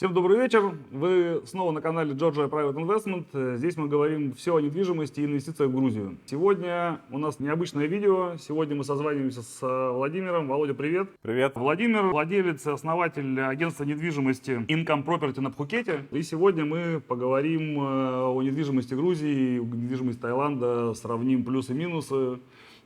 Всем добрый вечер. Вы снова на канале Georgia Private Investment. Здесь мы говорим все о недвижимости и инвестициях в Грузию. Сегодня у нас необычное видео. Сегодня мы созваниваемся с Владимиром. Володя, привет. Привет. Владимир, владелец и основатель агентства недвижимости Income Property на Пхукете. И сегодня мы поговорим о недвижимости Грузии, о недвижимости Таиланда, сравним плюсы и минусы.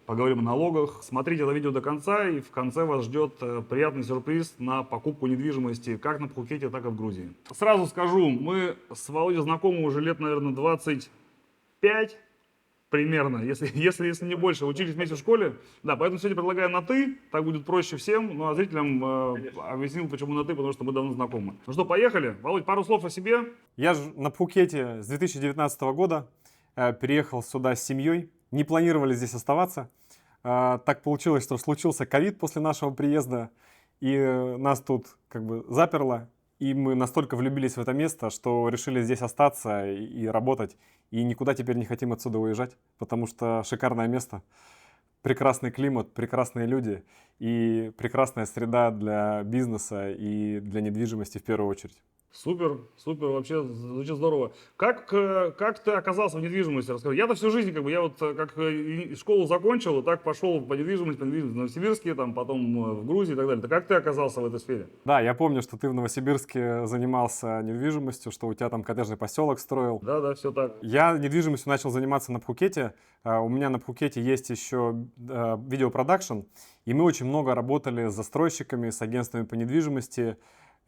Поговорим о налогах. Смотрите это видео до конца, и в конце вас ждет приятный сюрприз на покупку недвижимости как на Пхукете, так и в Грузии. Сразу скажу, мы с Володей знакомы уже лет, наверное, 25 примерно, если не больше. Учились вместе в школе. Да, поэтому сегодня предлагаю на «ты», так будет проще всем. Ну а зрителям объяснил, почему на «ты», потому что мы давно знакомы. Ну что, поехали? Володь, пару слов о себе. Я же на Пхукете с 2019 года переехал сюда с семьей. Не планировали здесь оставаться. Так получилось, что случился ковид после нашего приезда, и нас тут как бы заперло. И мы настолько влюбились в это место, что решили здесь остаться и работать. И никуда теперь не хотим отсюда уезжать, потому что шикарное место, прекрасный климат, прекрасные люди и прекрасная среда для бизнеса и для недвижимости в первую очередь. Супер, супер, вообще звучит здорово. Как ты оказался в недвижимости? Расскажи. Я-то всю жизнь, я вот как школу закончил, так пошел по недвижимости в Новосибирске, там, потом в Грузии и так далее. Как ты оказался в этой сфере? Да, я помню, что ты в Новосибирске занимался недвижимостью, что у тебя там коттеджный поселок строил. Да, все так. Я недвижимостью начал заниматься на Пхукете. У меня на Пхукете есть еще видеопродакшн, и мы очень много работали с застройщиками, с агентствами по недвижимости.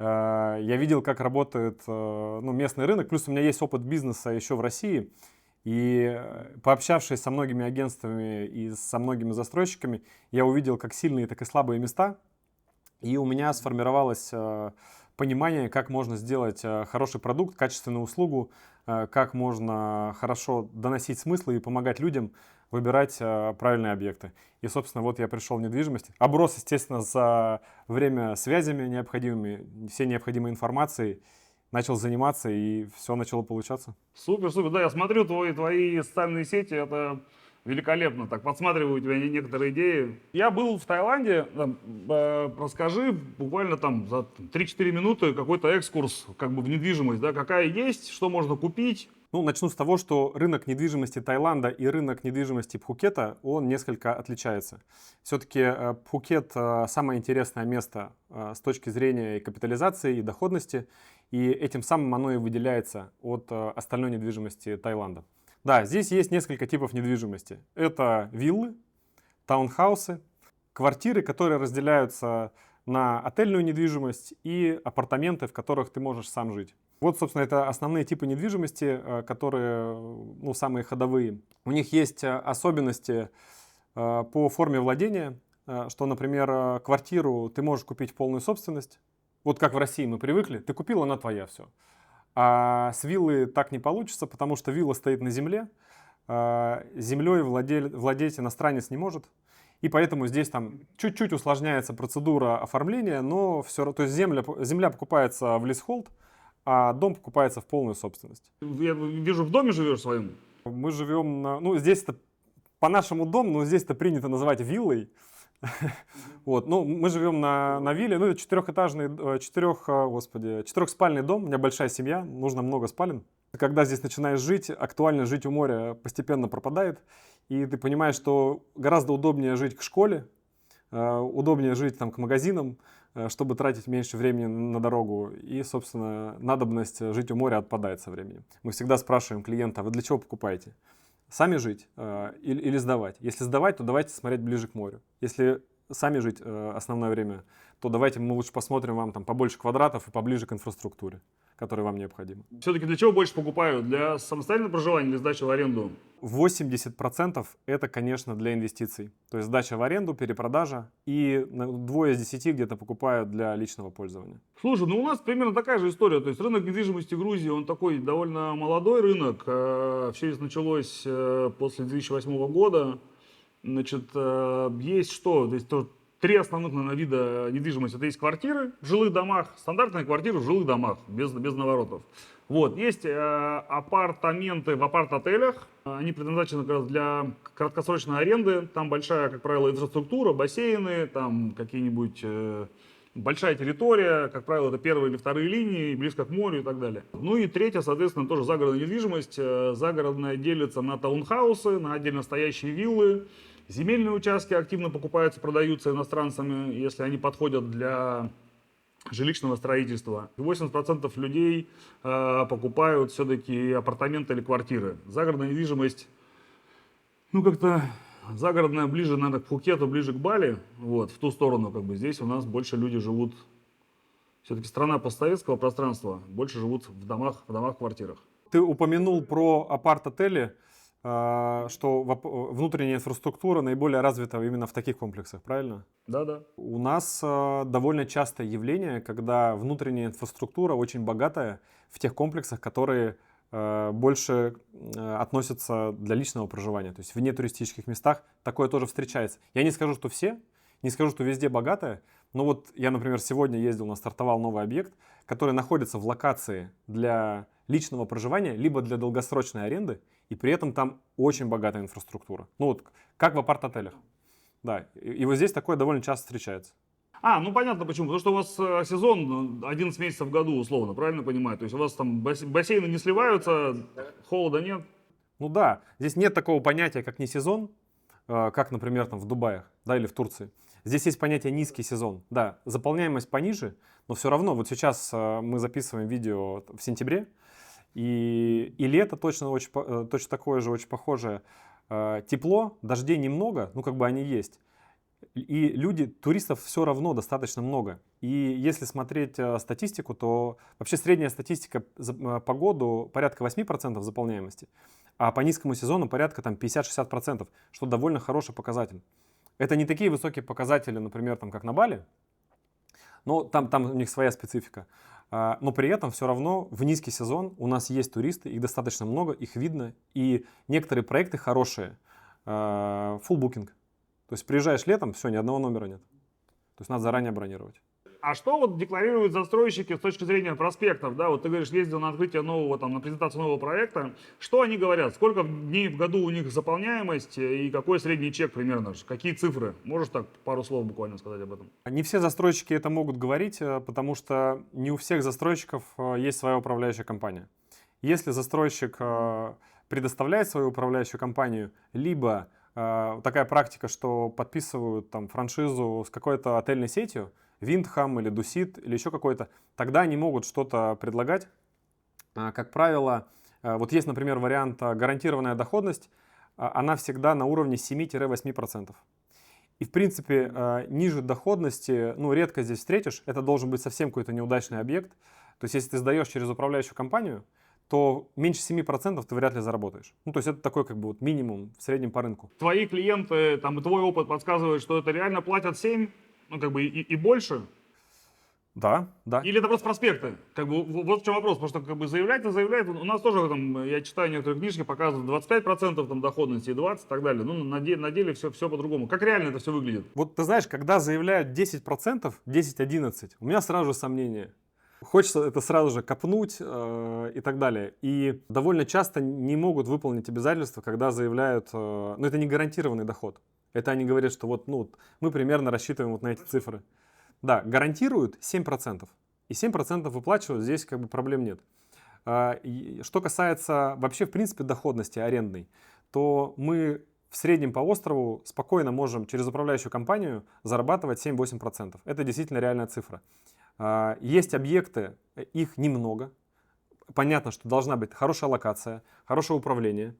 Я видел, как работает местный рынок, плюс у меня есть опыт бизнеса еще в России. И пообщавшись со многими агентствами и со многими застройщиками, я увидел как сильные, так и слабые места. И у меня сформировалось понимание, как можно сделать хороший продукт, качественную услугу, как можно хорошо доносить смыслы и помогать людям выбирать правильные объекты. И, собственно, вот я пришел в недвижимость. Оброс, естественно, за время связями необходимыми, всей необходимой информацией. Начал заниматься, и все начало получаться. Супер, супер. Да, я смотрю твои социальные сети, это великолепно. Так, подсматриваю у тебя некоторые идеи. Я был в Таиланде. Расскажи буквально там за 3-4 минуты какой-то экскурс как бы в недвижимость, да, какая есть, что можно купить. Ну, начну с того, что рынок недвижимости Таиланда и рынок недвижимости Пхукета, он несколько отличается. Все-таки Пхукет самое интересное место с точки зрения и капитализации, и доходности, и этим самым оно и выделяется от остальной недвижимости Таиланда. Да, здесь есть несколько типов недвижимости. Это виллы, таунхаусы, квартиры, которые разделяются на отельную недвижимость и апартаменты, в которых ты можешь сам жить. Вот, собственно, это основные типы недвижимости, которые, самые ходовые. У них есть особенности по форме владения, что, например, квартиру ты можешь купить в полную собственность. Вот как в России мы привыкли, ты купил, она твоя, все. А с виллы так не получится, потому что вилла стоит на земле, землей владеть иностранец не может. И поэтому здесь там чуть-чуть усложняется процедура оформления, но все равно, то есть земля покупается в лизхолд, а дом покупается в полную собственность. Я вижу, в доме живешь своем? Мы живем здесь-то по нашему дому, но здесь-то принято называть виллой. Вот, мы живем на вилле, это четырехспальный дом, у меня большая семья, нужно много спален. Когда здесь начинаешь жить, актуальность жить у моря постепенно пропадает, и ты понимаешь, что гораздо удобнее жить к школе, удобнее жить там, к магазинам, чтобы тратить меньше времени на дорогу, и, собственно, надобность жить у моря отпадает со временем. Мы всегда спрашиваем клиента: вы для чего покупаете? Сами жить или сдавать? Если сдавать, то давайте смотреть ближе к морю. Если сами жить основное время, то давайте мы лучше посмотрим вам там побольше квадратов и поближе к инфраструктуре, которая вам необходима. Все-таки для чего больше покупают? Для самостоятельного проживания или сдачи в аренду? 80% это, конечно, для инвестиций. То есть сдача в аренду, перепродажа, и 2 из 10 где-то покупают для личного пользования. Слушай, у нас примерно такая же история. То есть рынок недвижимости Грузии, он такой довольно молодой рынок. Все это началось после 2008 года. Значит, есть что? То есть три основных, наверное, вида недвижимости. Это есть квартиры в жилых домах, стандартные квартиры в жилых домах, без наворотов. Вот, есть апартаменты в апарт-отелях. Они предназначены как раз для краткосрочной аренды. Там большая, как правило, инфраструктура, бассейны, там какие-нибудь Большая территория, как правило, это первые или вторые линии, близко к морю и так далее. Ну и третье, соответственно, тоже загородная недвижимость. Загородная делится на таунхаусы, на отдельно стоящие виллы. Земельные участки активно покупаются, продаются иностранцами, если они подходят для жилищного строительства. 80% людей покупают все-таки апартаменты или квартиры. Загородная недвижимость, ну как-то загородная ближе, наверное, к Пхукету, ближе к Бали, вот, в ту сторону, как бы, здесь у нас больше люди живут, все-таки страна постсоветского пространства, больше живут в домах, квартирах. Ты упомянул про апарт-отели, что внутренняя инфраструктура наиболее развита именно в таких комплексах, правильно? Да. У нас довольно частое явление, когда внутренняя инфраструктура очень богатая в тех комплексах, которые больше относятся для личного проживания. То есть в нетуристических местах такое тоже встречается. Я не скажу, что все, не скажу, что везде богатое, но вот я, например, сегодня ездил, стартовал новый объект, который находится в локации для личного проживания, либо для долгосрочной аренды, и при этом там очень богатая инфраструктура. Ну вот, как в апарт-отелях. Да, и вот здесь такое довольно часто встречается. Ну понятно почему. Потому что у вас сезон 11 месяцев в году, условно, правильно понимаю? То есть у вас там бассейны не сливаются, холода нет. Ну да, здесь нет такого понятия, как не сезон, как, например, там в Дубае, да, или в Турции. Здесь есть понятие низкий сезон. Да, заполняемость пониже, но все равно, вот сейчас мы записываем видео в сентябре, и лето точно такое же, очень похожее. Тепло, дождей немного, ну как бы они есть. И туристов все равно достаточно много. И если смотреть статистику, то вообще средняя статистика по году порядка 8% заполняемости, а по низкому сезону порядка там 50-60%, что довольно хороший показатель. Это не такие высокие показатели, например, там, как на Бали, но там у них своя специфика. Но при этом все равно в низкий сезон у нас есть туристы, их достаточно много, их видно, и некоторые проекты хорошие, full booking. То есть приезжаешь летом, все, ни одного номера нет. То есть надо заранее бронировать. А что вот декларируют застройщики с точки зрения проспектов? Да, вот ты говоришь, ездил на открытие нового, там, на презентацию нового проекта. Что они говорят? Сколько дней в году у них заполняемость и какой средний чек примерно? Какие цифры? Можешь так пару слов буквально сказать об этом? Не все застройщики это могут говорить, потому что не у всех застройщиков есть своя управляющая компания. Если застройщик предоставляет свою управляющую компанию, либо такая практика, что подписывают там франшизу с какой-то отельной сетью, Виндхам или Дусит или еще какой-то, тогда они могут что-то предлагать. Как правило, вот есть, например, вариант гарантированная доходность, она всегда на уровне 7-8%. И, в принципе, ниже доходности, ну, редко здесь встретишь, это должен быть совсем какой-то неудачный объект. То есть, если ты сдаешь через управляющую компанию, то меньше 7% ты вряд ли заработаешь. Ну, то есть это такой как бы вот минимум в среднем по рынку. Твои клиенты, там, и твой опыт подсказывает, что это реально платят 7, ну, как бы и больше? Да. Или это просто проспекты? Как бы, вот в чем вопрос, потому что как бы заявляет. У нас тоже, там, я читаю некоторые книжки, показывают 25% там, доходности, 20% и так далее. Ну, на деле все по-другому. Как реально это все выглядит? Вот ты знаешь, когда заявляют 10%, 10-11%, у меня сразу же сомнения. Хочется это сразу же копнуть и так далее. И довольно часто не могут выполнить обязательства, когда заявляют, ну это не гарантированный доход. Это они говорят, что вот, ну, мы примерно рассчитываем вот на эти цифры. Да, гарантируют 7%. И 7% выплачивают, здесь как бы проблем нет. Что касается вообще, в принципе, доходности арендной, то мы в среднем по острову спокойно можем через управляющую компанию зарабатывать 7-8%. Это действительно реальная цифра. Есть объекты, их немного. Понятно, что должна быть хорошая локация, хорошее управление,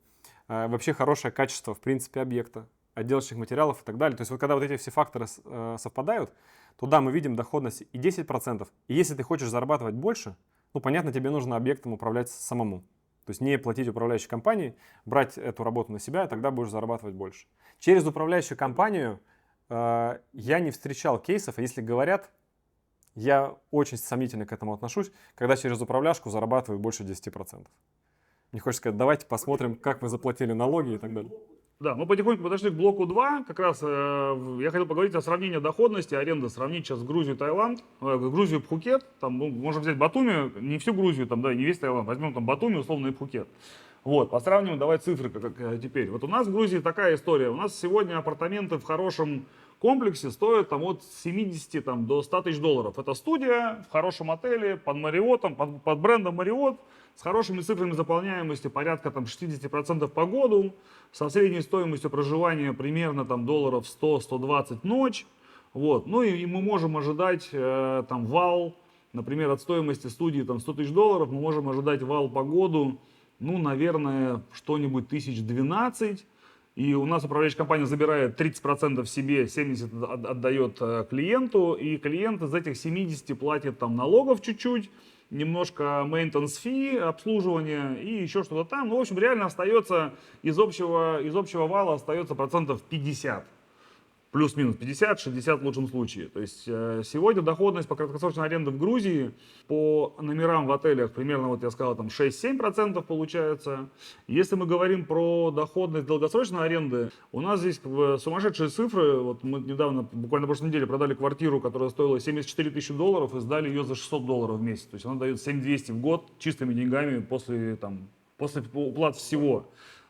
вообще хорошее качество, в принципе, объекта, отделочных материалов и так далее. То есть вот когда вот эти все факторы совпадают, то да, мы видим доходность и 10%. И если ты хочешь зарабатывать больше, ну, понятно, тебе нужно объектом управлять самому. То есть не платить управляющей компании, брать эту работу на себя, и тогда будешь зарабатывать больше. Через управляющую компанию я не встречал кейсов, а если говорят, я очень сомнительно к этому отношусь, когда через управляшку зарабатывают больше 10%. Мне хочется сказать, давайте посмотрим, как вы заплатили налоги и так далее. Да, мы потихоньку подошли к блоку 2. Как раз я хотел поговорить о сравнении доходности, аренды, сравнить сейчас Грузию, Таиланд, Грузию, Пхукет. Там, ну, можем взять Батуми, не всю Грузию, там, да, не весь Таиланд. Возьмем там Батуми, условно, и Пхукет. Вот, посравним, давай цифры как теперь. Вот у нас в Грузии такая история. У нас сегодня апартаменты в хорошем комплексе стоит там, от 70 там, до 100 тысяч долларов. Это студия в хорошем отеле, под Марриотом, под брендом Marriott, с хорошими цифрами заполняемости, порядка там, 60% по году, со средней стоимостью проживания примерно там, долларов 100-120 ночь. Вот. Ну и мы можем ожидать там, вал, например, от стоимости студии там, 100 тысяч долларов, мы можем ожидать вал по году, ну, наверное, что-нибудь 1012. И у нас управляющая компания забирает 30% себе, 70% отдает клиенту. И клиент из этих 70 платит там налогов чуть-чуть, немножко maintenance fee, обслуживание и еще что-то там. Ну, в общем, реально остается из общего вала остается процентов 50. Плюс-минус 50-60 в лучшем случае. То есть сегодня доходность по краткосрочной аренде в Грузии по номерам в отелях примерно, вот я сказал, там 6-7% получается. Если мы говорим про доходность долгосрочной аренды, у нас здесь сумасшедшие цифры. Вот мы недавно, буквально на прошлой неделе, продали квартиру, которая стоила 74 тысячи долларов, и сдали ее за 600 долларов в месяц. То есть она дает 7200 в год чистыми деньгами после уплат всего.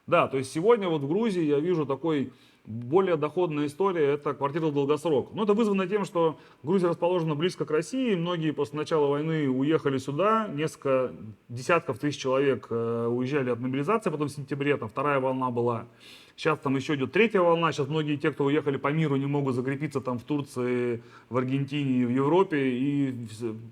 Да, то есть сегодня вот в Грузии я вижу такой более доходная история – это квартира в долгосрок. Но это вызвано тем, что Грузия расположена близко к России. Многие после начала войны уехали сюда. Несколько десятков тысяч человек уезжали от мобилизации, потом в сентябре, там вторая волна была. Сейчас там еще идет третья волна. Сейчас многие те, кто уехали по миру, не могут закрепиться там в Турции, в Аргентине, в Европе. И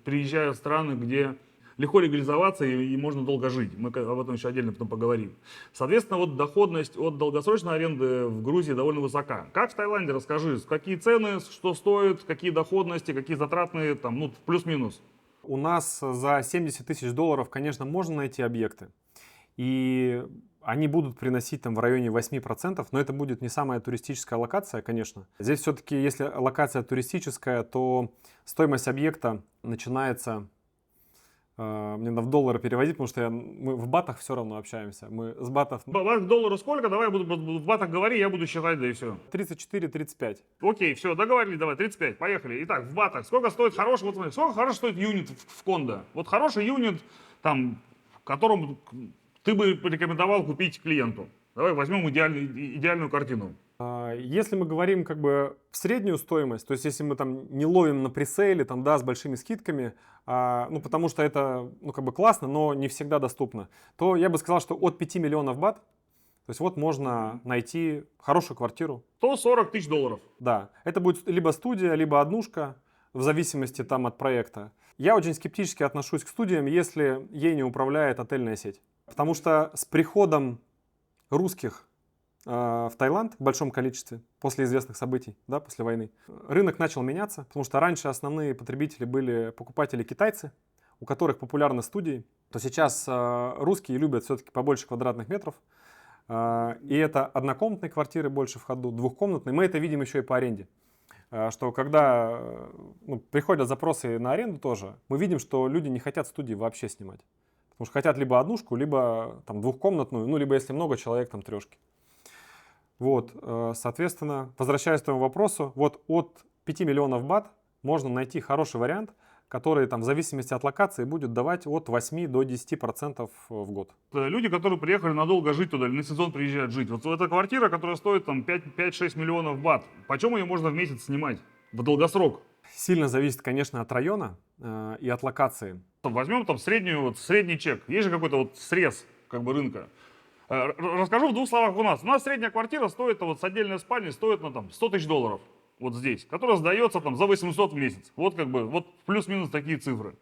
приезжают в страны, где легко легализоваться и можно долго жить. Мы об этом еще отдельно потом поговорим. Соответственно, вот доходность от долгосрочной аренды в Грузии довольно высока. Как в Таиланде, расскажи, какие цены, что стоит, какие доходности, какие затратные, там, ну, плюс-минус. У нас за 70 тысяч долларов, конечно, можно найти объекты. И они будут приносить там в районе 8%, но это будет не самая туристическая локация, конечно. Здесь все-таки, если локация туристическая, то стоимость объекта начинается... Мне надо в доллары переводить, потому что мы в батах все равно общаемся. Мы с батов... Бат к доллару сколько? Давай буду в батах говори, я буду считать, да и все. 34-35. Окей, все, договорились, давай, 35, поехали. Итак, в батах сколько стоит хороший, вот смотри, сколько хороший стоит юнит в кондо? Вот хороший юнит, там, которому ты бы рекомендовал купить клиенту. Давай возьмем идеальную картину. Если мы говорим как бы в среднюю стоимость, то есть если мы там не ловим на пресейле, там, да, с большими скидками, ну, потому что это, ну, как бы классно, но не всегда доступно, то я бы сказал, что от 5 миллионов бат, то есть вот можно найти хорошую квартиру. 140 тысяч долларов. Да, это будет либо студия, либо однушка, в зависимости там от проекта. Я очень скептически отношусь к студиям, если ей не управляет отельная сеть. Потому что с приходом русских в Таиланд в большом количестве после известных событий, да, после войны, рынок начал меняться, потому что раньше основные потребители были покупатели-китайцы, у которых популярны студии, то сейчас русские любят все-таки побольше квадратных метров, и это однокомнатные квартиры больше в ходу, двухкомнатные. Мы это видим еще и по аренде, что когда приходят запросы на аренду тоже, мы видим, что люди не хотят студии вообще снимать, потому что хотят либо однушку, либо там двухкомнатную, ну либо если много человек, там трешки. Вот, соответственно, возвращаясь к твоему вопросу, вот от 5 миллионов бат можно найти хороший вариант, который там в зависимости от локации будет давать от 8 до 10% в год. Люди, которые приехали надолго жить туда или на сезон приезжают жить. Вот эта квартира, которая стоит там 5-6 миллионов бат, почем ее можно в месяц снимать в долгосрок? Сильно зависит, конечно, от района и от локации. Возьмем там средний чек. Есть же какой-то вот срез как бы рынка. Расскажу в двух словах у нас. У нас средняя квартира стоит, вот с отдельной спальней, стоит на там 100 тысяч долларов. Вот здесь. Которая сдается там за 800 в месяц. Вот как бы, вот плюс-минус такие цифры.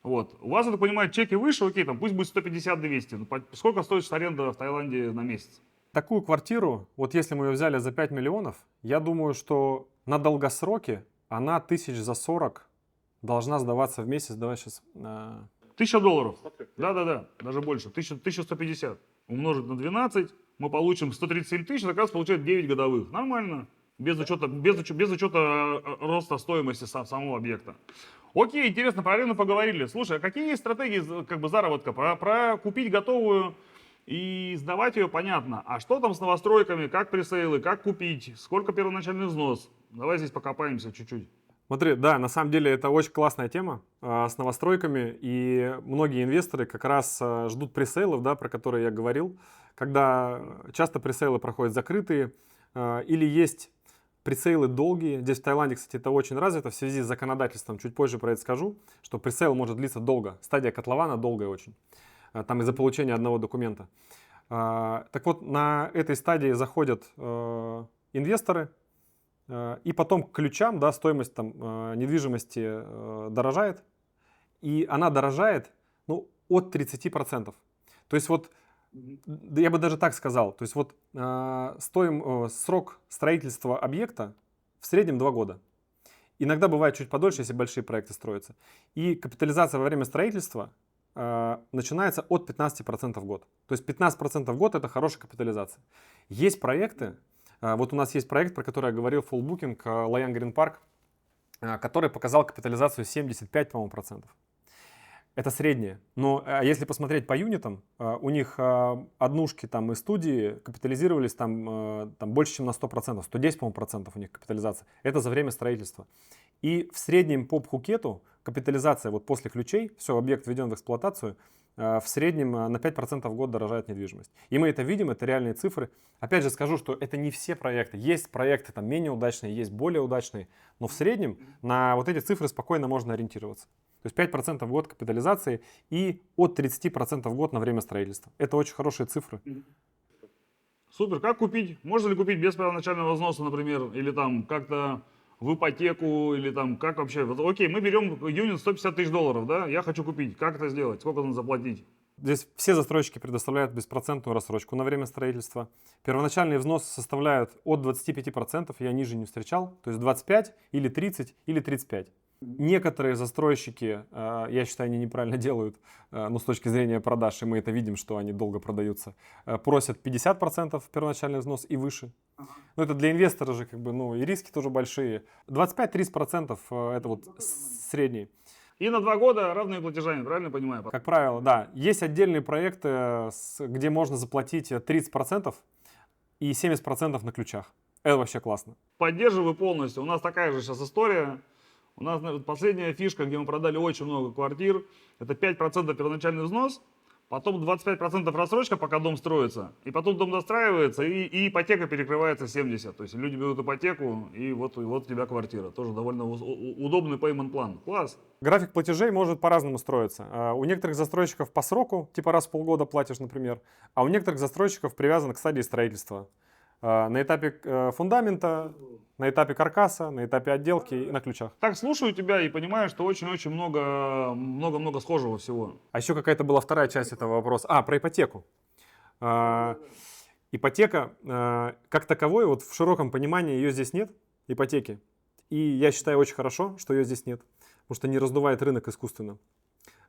Вот. У вас, я так понимаю, чеки выше, окей, там пусть будет 150-200. Сколько стоит аренда в Таиланде на месяц? Такую квартиру, вот если мы ее взяли за 5 миллионов, я думаю, что на долгосроке она тысяч за 40 должна сдаваться в месяц. Давай сейчас... 1000 долларов. Да-да-да, даже больше. 1150. Умножить на 12, мы получим 137 тысяч, как раз получает 9 годовых. Нормально. Без учета роста стоимости самого объекта. Окей, интересно, про аренду поговорили. Слушай, а какие есть стратегии как бы заработка? Про купить готовую и сдавать ее понятно. А что там с новостройками? Как пресейлы? Как купить? Сколько первоначальный взнос? Давай здесь покопаемся чуть-чуть. Смотри, да, на самом деле это очень классная тема с новостройками, и многие инвесторы как раз ждут пресейлов, да, про которые я говорил, когда часто пресейлы проходят закрытые, или есть пресейлы долгие. Здесь в Таиланде, кстати, это очень развито в связи с законодательством. Чуть позже про это скажу, что пресейл может длиться долго. Стадия котлована долгая очень. Там из-за получения одного документа. Так вот, на этой стадии заходят инвесторы, и потом к ключам, да, стоимость там, недвижимости дорожает. И она дорожает, ну, от 30%. То есть вот, я бы даже так сказал, то есть вот срок строительства объекта в среднем 2 года. Иногда бывает чуть подольше, если большие проекты строятся. И капитализация во время строительства начинается от 15% в год. То есть 15% в год это хорошая капитализация. Есть проекты, вот у нас есть проект, про который я говорил, Full Booking, Loyang Green Park, который показал капитализацию 75, по-моему, процентов. Это среднее. Но если посмотреть по юнитам, у них однушки там и студии капитализировались там больше, чем на 100%. 110, по-моему, процентов у них капитализация. Это за время строительства. И в среднем по Пхукету капитализация вот после ключей, все, объект введен в эксплуатацию, в среднем на 5% в год дорожает недвижимость. И мы это видим, это реальные цифры. Опять же скажу, что это не все проекты. Есть проекты там менее удачные, есть более удачные. Но в среднем на вот эти цифры спокойно можно ориентироваться. То есть 5% в год капитализации и от 30% в год на время строительства. Это очень хорошие цифры. Супер. Как купить? Можно ли купить без первоначального взноса, например, или там как-то в ипотеку, или там как вообще? Вот, окей, мы берем юнит 150 тысяч долларов, да? Я хочу купить. Как это сделать? Сколько нужно заплатить? Здесь все застройщики предоставляют беспроцентную рассрочку на время строительства. Первоначальный взнос составляет от 25%, я ниже не встречал, то есть 25 или 30 или 35. Некоторые застройщики, я считаю, они неправильно делают, но с точки зрения продаж, и мы это видим, что они долго продаются, просят 50% первоначальный взнос и выше. Но это для инвестора же как бы, ну, и риски тоже большие. 25-30% это вот средний. И на 2 года равные платежами, правильно понимаю? Как правило, да. Есть отдельные проекты, где можно заплатить 30% и 70% на ключах. Это вообще классно. Поддерживаю полностью. У нас такая же сейчас история. У нас последняя фишка, где мы продали очень много квартир, это 5% первоначальный взнос, потом 25% рассрочка, пока дом строится, и потом дом достраивается, и ипотека перекрывается 70%. То есть люди берут ипотеку, и вот у тебя квартира. Тоже довольно удобный payment план. Класс. График платежей может по-разному строиться. У некоторых застройщиков по сроку, типа раз в полгода платишь, например, а у некоторых застройщиков привязан к стадии строительства. На этапе фундамента, на этапе каркаса, на этапе отделки и на ключах. Так слушаю тебя и понимаю, что очень-очень много схожего всего. А еще какая-то была вторая часть этого вопроса. Про ипотеку. Ипотека, как таковой, вот в широком понимании ее здесь нет, ипотеки. И я считаю очень хорошо, что ее здесь нет, потому что не раздувает рынок искусственно.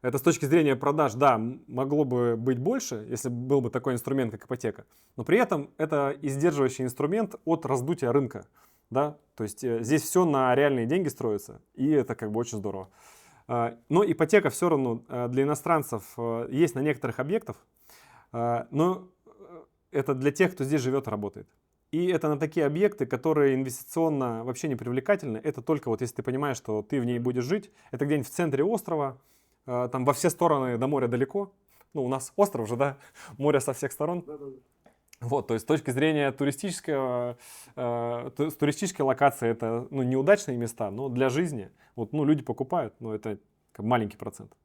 Это с точки зрения продаж, да, могло бы быть больше, если был бы такой инструмент, как ипотека. Но при этом это сдерживающий инструмент от раздутия рынка. Да? То есть здесь все на реальные деньги строится, и это как бы очень здорово. Но ипотека все равно для иностранцев есть на некоторых объектах, но это для тех, кто здесь живет и работает. И это на такие объекты, которые инвестиционно вообще не привлекательны. Это только вот если ты понимаешь, что ты в ней будешь жить. Это где-нибудь в центре острова, там во все стороны до моря далеко. Ну, у нас остров же, да, море со всех сторон. Вот, то есть с точки зрения туристической локации это неудачные места, но для жизни вот, люди покупают, но это маленький процент.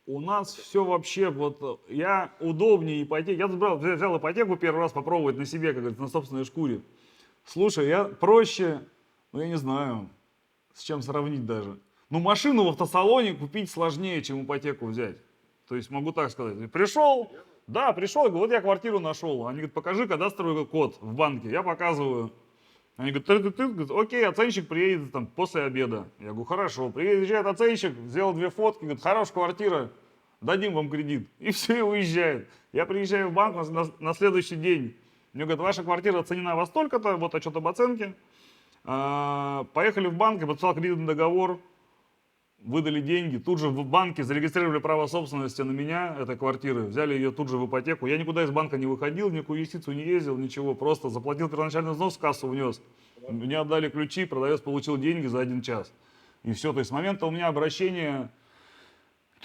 У нас все вообще, вот я удобнее ипотеки. Я тут взял ипотеку первый раз попробовать на себе, как говорится, на собственной шкуре. Слушай, я проще, я не знаю, с чем сравнить даже. Машину в автосалоне купить сложнее, чем ипотеку взять. То есть могу так сказать. Пришел, говорю, вот я квартиру нашел. Они говорят, покажи кадастровый код в банке. Я показываю. Они говорят, окей, оценщик приедет там после обеда. Я говорю, хорошо. Приезжает оценщик, сделал 2 фотки, говорит, хорошая квартира, дадим вам кредит. И все, и уезжает. Я приезжаю в банк на следующий день. Мне говорят, ваша квартира оценена во столько-то, вот отчет об оценке. Поехали в банк, я подписал кредитный договор. Выдали деньги, тут же в банке зарегистрировали право собственности на меня, этой квартиры, взяли ее тут же в ипотеку. Я никуда из банка не выходил, никакую юстицию не ездил, ничего, просто заплатил первоначальный взнос, в кассу внес. Мне отдали ключи, продавец получил деньги за 1 час. И все, то есть с момента у меня обращения,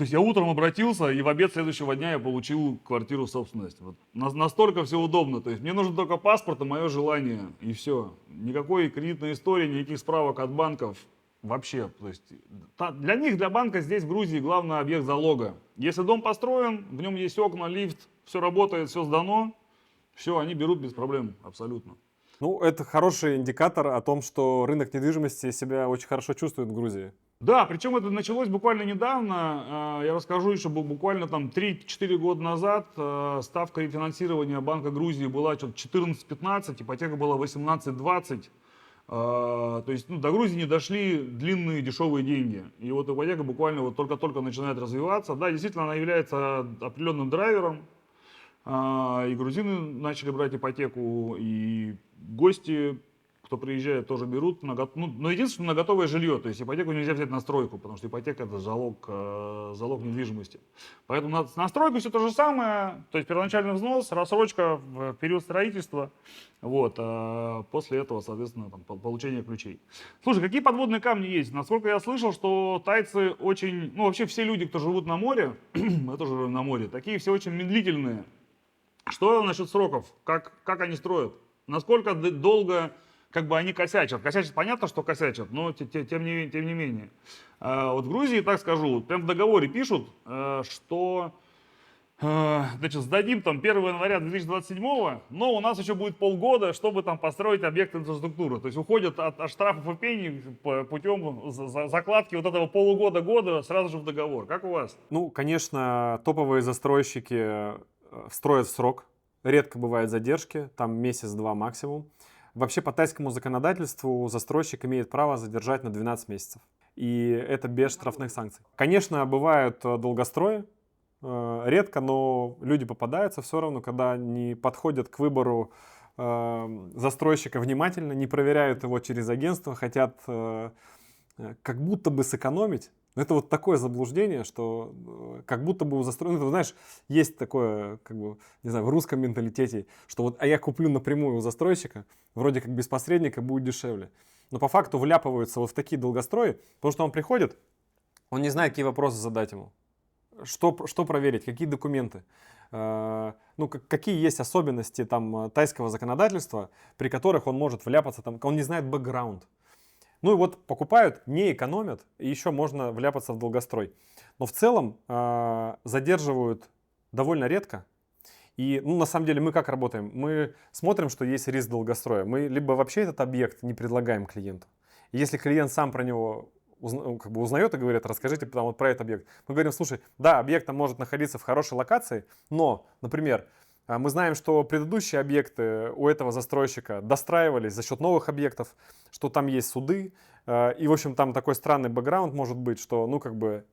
То есть я утром обратился, и в обед следующего дня я получил квартиру в собственность. Вот. Настолько все удобно. То есть мне нужен только паспорт и мое желание, и все. Никакой кредитной истории, никаких справок от банков. Вообще. То есть, для них, для банка здесь в Грузии главный объект залога. Если дом построен, в нем есть окна, лифт, все работает, все сдано, все, они берут без проблем абсолютно. Ну, это хороший индикатор о том, что рынок недвижимости себя очень хорошо чувствует в Грузии. Да, причем это началось буквально недавно. Я расскажу еще, буквально там 3-4 года назад ставка рефинансирования Банка Грузии была что-то 14-15, ипотека была 18-20. То есть до Грузии не дошли длинные дешевые деньги. И вот ипотека буквально вот только-только начинает развиваться. Да, действительно, она является определенным драйвером. И грузины начали брать ипотеку, и гости, кто приезжает, тоже берут. Но единственное, на готовое жилье. То есть ипотеку нельзя взять на стройку, потому что ипотека — это залог недвижимости. Поэтому на стройку все то же самое. То есть первоначальный взнос, рассрочка в период строительства. Вот, после этого, соответственно, там, получение ключей. Слушай, какие подводные камни есть? Насколько я слышал, что тайцы очень, вообще все люди, кто живут на море, мы тоже живем на море, такие все очень медлительные. Что насчет сроков? Как они строят? Насколько долго они косячат? Косячат, понятно, что косячат, но тем не менее. Вот в Грузии, так скажу, прям в договоре пишут, что значит, сдадим там 1 января 2027, но у нас еще будет полгода, чтобы там построить объект инфраструктуры. То есть уходят от штрафов и пений путем закладки вот этого полугода-года сразу же в договор. Как у вас? Ну, конечно, топовые застройщики строят в срок. Редко бывают задержки, там месяц-два максимум. Вообще по тайскому законодательству застройщик имеет право задержать на 12 месяцев. И это без штрафных санкций. Конечно, бывают долгострои, редко, но люди попадаются все равно, когда не подходят к выбору застройщика внимательно, не проверяют его через агентство, хотят как будто бы сэкономить. Это вот такое заблуждение, что как будто бы у застройщика, знаешь, есть такое, не знаю, в русском менталитете, что вот, я куплю напрямую у застройщика, вроде как без посредника будет дешевле. Но по факту вляпываются вот в такие долгострои, потому что он приходит, он не знает, какие вопросы задать ему, что проверить, какие документы, какие есть особенности там тайского законодательства, при которых он может вляпаться, там, он не знает бэкграунд. Ну и вот покупают, не экономят, и еще можно вляпаться в долгострой. Но в целом задерживают довольно редко. И на самом деле мы как работаем? Мы смотрим, что есть риск долгостроя. Мы либо вообще этот объект не предлагаем клиенту. И если клиент сам про него узнает и говорит, расскажите вот про этот объект. Мы говорим, слушай, да, объект там может находиться в хорошей локации, но, например, мы знаем, что предыдущие объекты у этого застройщика достраивались за счет новых объектов, что там есть суды, и, в общем, там такой странный бэкграунд может быть, что,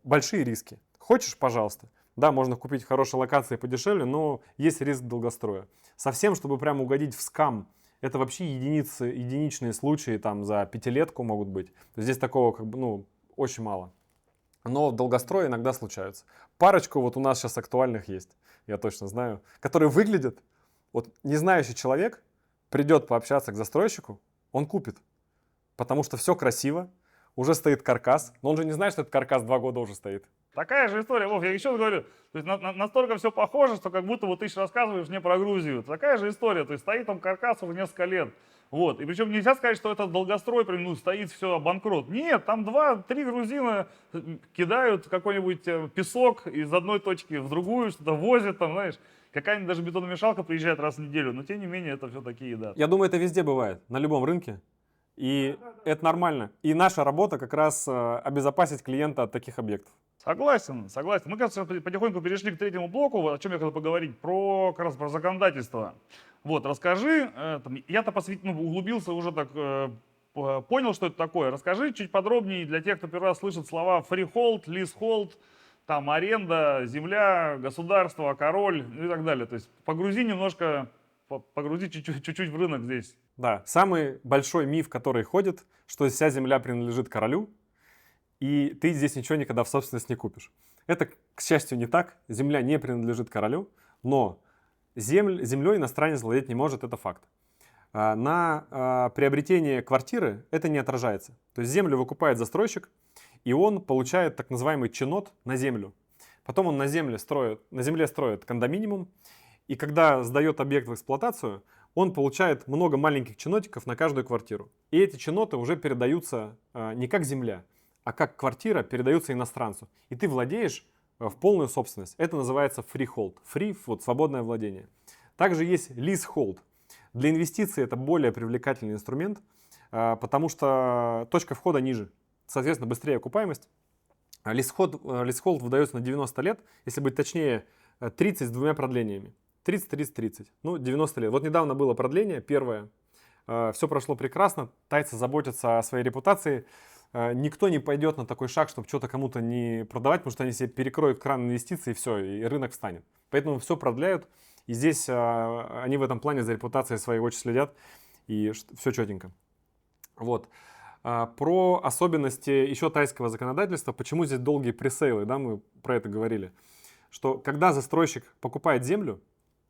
большие риски. Хочешь, пожалуйста. Да, можно купить в хорошей локации подешевле, но есть риск долгостроя. Совсем, чтобы прямо угодить в скам, это вообще единичные случаи, там, за пятилетку могут быть. Здесь такого, очень мало. Но долгострои иногда случаются. Парочку вот у нас сейчас актуальных есть, я точно знаю, которые выглядят, вот не знающий человек придет пообщаться к застройщику, он купит, потому что все красиво, уже стоит каркас, но он же не знает, что этот каркас 2 года уже стоит. Такая же история, Вов, я еще говорю, то есть настолько все похоже, что как будто вот ты сейчас рассказываешь мне про Грузию. Такая же история, то есть стоит там каркас уже несколько лет. Вот. И причем нельзя сказать, что это долгострой, стоит все банкрот. Нет, там 2-3 грузина кидают какой-нибудь песок из одной точки в другую, что-то возят, там, знаешь, какая-нибудь даже бетономешалка приезжает раз в неделю, но тем не менее это все такие, да. Я думаю, это везде бывает, на любом рынке. И это нормально. И наша работа как раз обезопасить клиента от таких объектов. Согласен. Мы, кажется, потихоньку перешли к третьему блоку, о чем я хотел поговорить, как раз про законодательство. Вот, расскажи, я-то углубился уже так, понял, что это такое. Расскажи чуть подробнее для тех, кто первый раз слышит слова freehold, leasehold, там аренда, земля, государство, король и так далее. То есть погрузи чуть-чуть в рынок здесь. Да, самый большой миф, который ходит, что вся земля принадлежит королю, и ты здесь ничего никогда в собственность не купишь. Это, к счастью, не так. Земля не принадлежит королю, но землей иностранец владеть не может, это факт. На приобретение квартиры это не отражается. То есть землю выкупает застройщик, и он получает так называемый чинот на землю. потом он на земле строит кондоминиум, и когда сдает объект в эксплуатацию, он получает много маленьких ченотиков на каждую квартиру. И эти ченоты уже передаются не как земля, а как квартира передаются иностранцу. И ты владеешь в полную собственность. Это называется freehold. Free, вот свободное владение. Также есть leasehold. Для инвестиций это более привлекательный инструмент, потому что точка входа ниже. Соответственно, быстрее окупаемость. Leasehold выдается на 90 лет, если быть точнее, 30 с двумя продлениями. 30, 30, 30. Ну, 90 лет. Вот недавно было продление, первое. Все прошло прекрасно. Тайцы заботятся о своей репутации. Никто не пойдет на такой шаг, чтобы что-то кому-то не продавать, потому что они себе перекроют кран инвестиций, и все, и рынок встанет. Поэтому все продляют. И здесь они в этом плане за репутацией своей очень следят. И все четенько. Вот. Про особенности еще тайского законодательства. Почему здесь долгие пресейлы, да, мы про это говорили. Что когда застройщик покупает землю,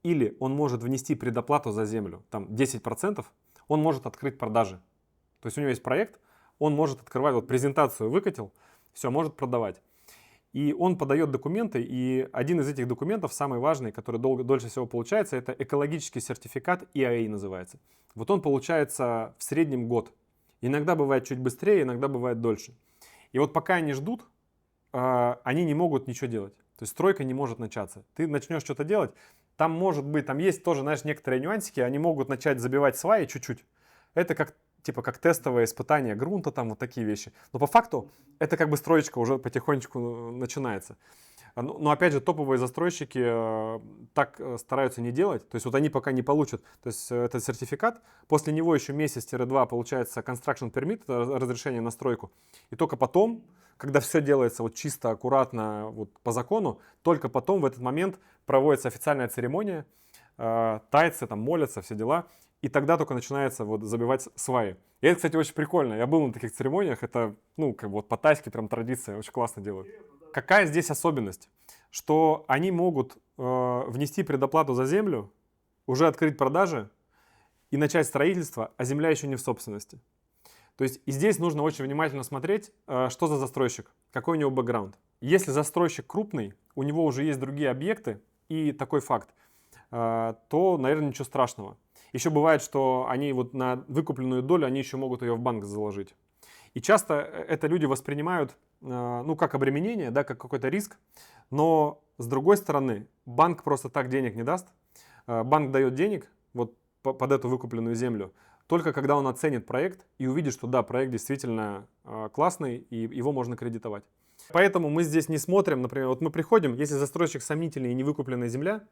или он может внести предоплату за землю, там 10%, он может открыть продажи. То есть у него есть проект, он может открывать, вот презентацию выкатил, все, может продавать. И он подает документы, и один из этих документов, самый важный, который дольше всего получается, это экологический сертификат, EIA называется. Вот он получается в среднем год. Иногда бывает чуть быстрее, иногда бывает дольше. И вот пока они ждут, они не могут ничего делать. То есть стройка не может начаться. Ты начнешь что-то делать, там может быть, там есть тоже, знаешь, некоторые нюансики, они могут начать забивать сваи чуть-чуть. Это как, типа, как тестовое испытание грунта, там вот такие вещи. Но по факту это как бы строечка уже потихонечку начинается. Но опять же, топовые застройщики так стараются не делать. То есть вот они пока не получат, то есть этот сертификат, после него еще месяц-два получается construction permit, разрешение на стройку. И только потом, когда все делается вот чисто, аккуратно, вот по закону, только потом в этот момент проводится официальная церемония, тайцы там молятся, все дела, и тогда только начинается вот забивать сваи. И это, кстати, очень прикольно. Я был на таких церемониях, это, ну, как вот по-тайски прям традиция, очень классно делают. Какая здесь особенность? Что они могут внести предоплату за землю, уже открыть продажи и начать строительство, а земля еще не в собственности. То есть и здесь нужно очень внимательно смотреть, что за застройщик, какой у него бэкграунд. Если застройщик крупный, у него уже есть другие объекты и такой факт, то, наверное, ничего страшного. Еще бывает, что они вот на выкупленную долю, они еще могут ее в банк заложить. И часто это люди воспринимают, ну, как обременение, да, как какой-то риск. Но, с другой стороны, банк просто так денег не даст. Банк дает денег вот под эту выкупленную землю только когда он оценит проект и увидит, что да, проект действительно классный и его можно кредитовать. Поэтому мы здесь не смотрим, например, вот мы приходим, если застройщик сомнительный и невыкупленная земля,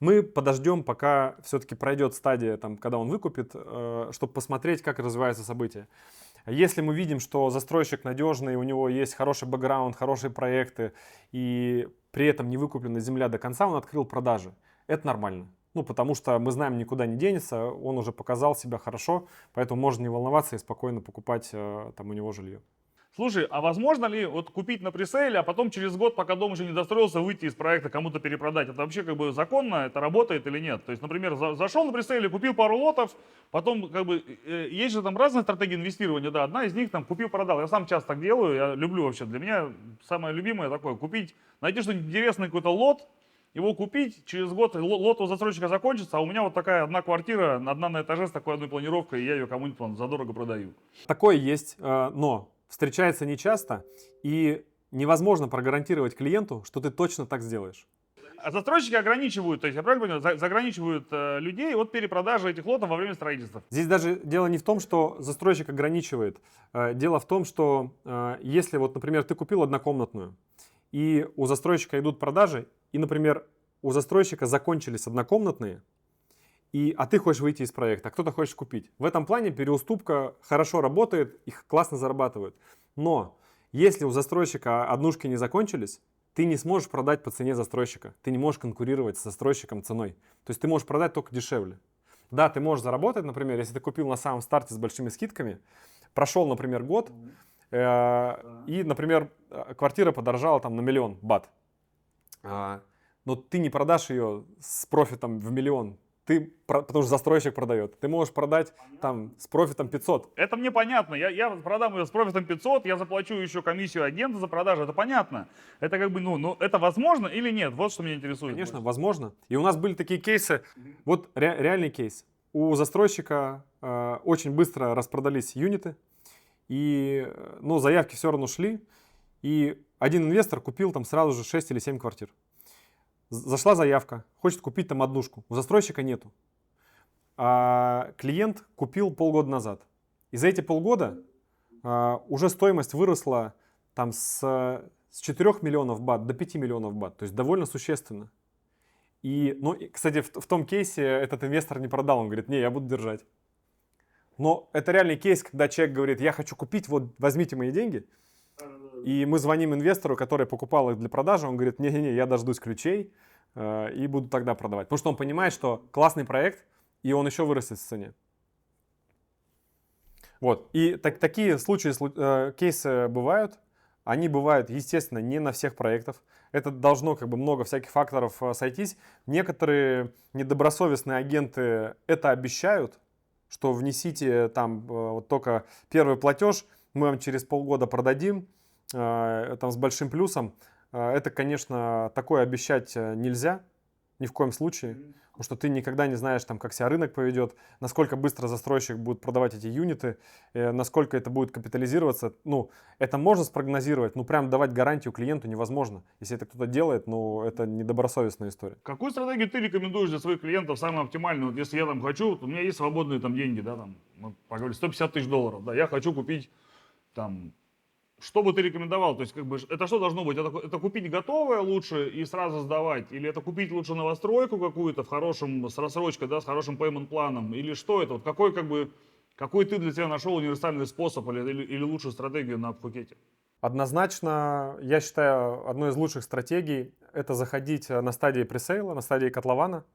мы подождем, пока все-таки пройдет стадия, там, когда он выкупит, чтобы посмотреть, как развиваются события. Если мы видим, что застройщик надежный, у него есть хороший бэкграунд, хорошие проекты, и при этом не выкуплена земля до конца, он открыл продажи, это нормально. Ну, потому что мы знаем, никуда не денется, он уже показал себя хорошо, поэтому можно не волноваться и спокойно покупать там у него жилье. Слушай, а возможно ли вот купить на пресейле, а потом через год, пока дом еще не достроился, выйти из проекта, кому-то перепродать? Это вообще как бы законно, это работает или нет? То есть, например, зашел на пресейле, купил пару лотов, потом как бы есть же там разные стратегии инвестирования, да, одна из них там купил-продал. Я сам часто так делаю, я люблю вообще, для меня самое любимое такое, купить, найти что-нибудь интересное, какой-то лот, его купить, через год лот у застройщика закончится, а у меня вот такая одна квартира, одна на этаже с такой одной планировкой, и я ее кому-нибудь задорого продаю. Такое есть, но встречается нечасто, и невозможно прогарантировать клиенту, что ты точно так сделаешь. А застройщики ограничивают, то есть я правильно понимаю, заграничивают людей от перепродажи этих лотов во время строительства. Здесь даже дело не в том, что застройщик ограничивает. Дело в том, что если вот, например, ты купил однокомнатную, и у застройщика идут продажи, и, например, у застройщика закончились однокомнатные, а ты хочешь выйти из проекта, а кто-то хочет купить. В этом плане переуступка хорошо работает, их классно зарабатывают. Но если у застройщика однушки не закончились, ты не сможешь продать по цене застройщика. Ты не можешь конкурировать с застройщиком ценой. То есть ты можешь продать только дешевле. Да, ты можешь заработать, например, если ты купил на самом старте с большими скидками, прошел, например, год, и, например, квартира подорожала там на 1 000 000 бат. Но ты не продашь ее с профитом в 1 000 000. потому что застройщик продает. Ты можешь продать там с профитом 500. Это мне понятно. Я продам ее с профитом 500, я заплачу еще комиссию агента за продажу. Это понятно. Это как бы, ну это возможно или нет? Вот что меня интересует. Конечно, возможно. И у нас были такие кейсы. Вот реальный кейс. У застройщика очень быстро распродались юниты, но заявки все равно шли. И один инвестор купил там сразу же 6 или 7 квартир. Зашла заявка, хочет купить там однушку. У застройщика нету. А клиент купил полгода назад. И за эти полгода уже стоимость выросла там с 4 миллионов бат до 5 миллионов бат. То есть довольно существенно. Кстати, в том кейсе этот инвестор не продал. Он говорит, не, я буду держать. Но это реальный кейс, когда человек говорит, я хочу купить, вот возьмите мои деньги. И мы звоним инвестору, который покупал их для продажи. Он говорит, не-не-не, я дождусь ключей и буду тогда продавать. Потому что он понимает, что классный проект, и он еще вырастет в цене. Вот. И такие случаи, кейсы бывают. Они бывают, естественно, не на всех проектах. Это должно как бы много всяких факторов сойтись. Некоторые недобросовестные агенты это обещают, что внесите там вот только первый платеж, мы вам через полгода продадим, там с большим плюсом. Это, конечно, такое обещать нельзя ни в коем случае, потому что ты никогда не знаешь, там, как себя рынок поведет, насколько быстро застройщик будет продавать эти юниты, насколько это будет капитализироваться. Ну, это можно спрогнозировать, но прям давать гарантию клиенту невозможно. Если это кто-то делает, ну, это недобросовестная история. Какую стратегию ты рекомендуешь для своих клиентов самую оптимальную? Вот если я там хочу, у меня есть свободные там деньги, да, там, мы поговорили, 150 тысяч долларов, да, я хочу купить там. Что бы ты рекомендовал? То есть, как бы, это что должно быть? Это купить готовое лучше и сразу сдавать? Или это купить лучше новостройку какую-то с рассрочкой, да, с хорошим payment планом? Или что это? Вот какой ты для себя нашел универсальный способ или лучшую стратегию на Пхукете? Однозначно, я считаю, одной из лучших стратегий это заходить на стадии пресейла, на стадии котлована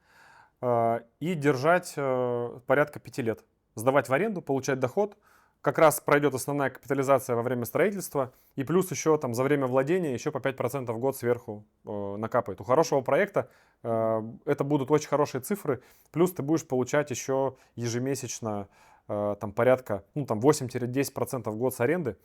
и держать порядка 5 лет. Сдавать в аренду, получать доход. Как раз пройдет основная капитализация во время строительства, и плюс еще там за время владения еще по 5% в год сверху накапает. У хорошего проекта это будут очень хорошие цифры, плюс ты будешь получать еще ежемесячно там порядка 8-10% в год с аренды.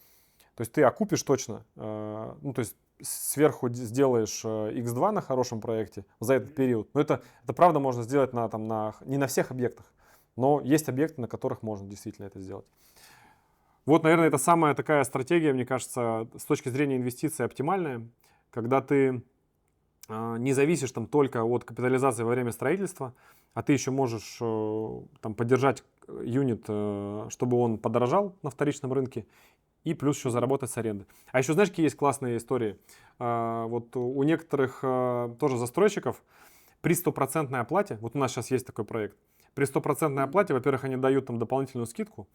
То есть ты окупишь точно, то есть сверху сделаешь x2 на хорошем проекте за этот период. Но это правда можно сделать не на всех объектах, но есть объекты, на которых можно действительно это сделать. Вот, наверное, это самая такая стратегия, мне кажется, с точки зрения инвестиций оптимальная, когда ты не зависишь там только от капитализации во время строительства, а ты еще можешь там поддержать юнит, чтобы он подорожал на вторичном рынке, и плюс еще заработать с аренды. А еще, знаешь, какие есть классные истории? Вот у некоторых тоже застройщиков при 100% оплате, вот у нас сейчас есть такой проект, при 100% оплате, во-первых, они дают там дополнительную скидку,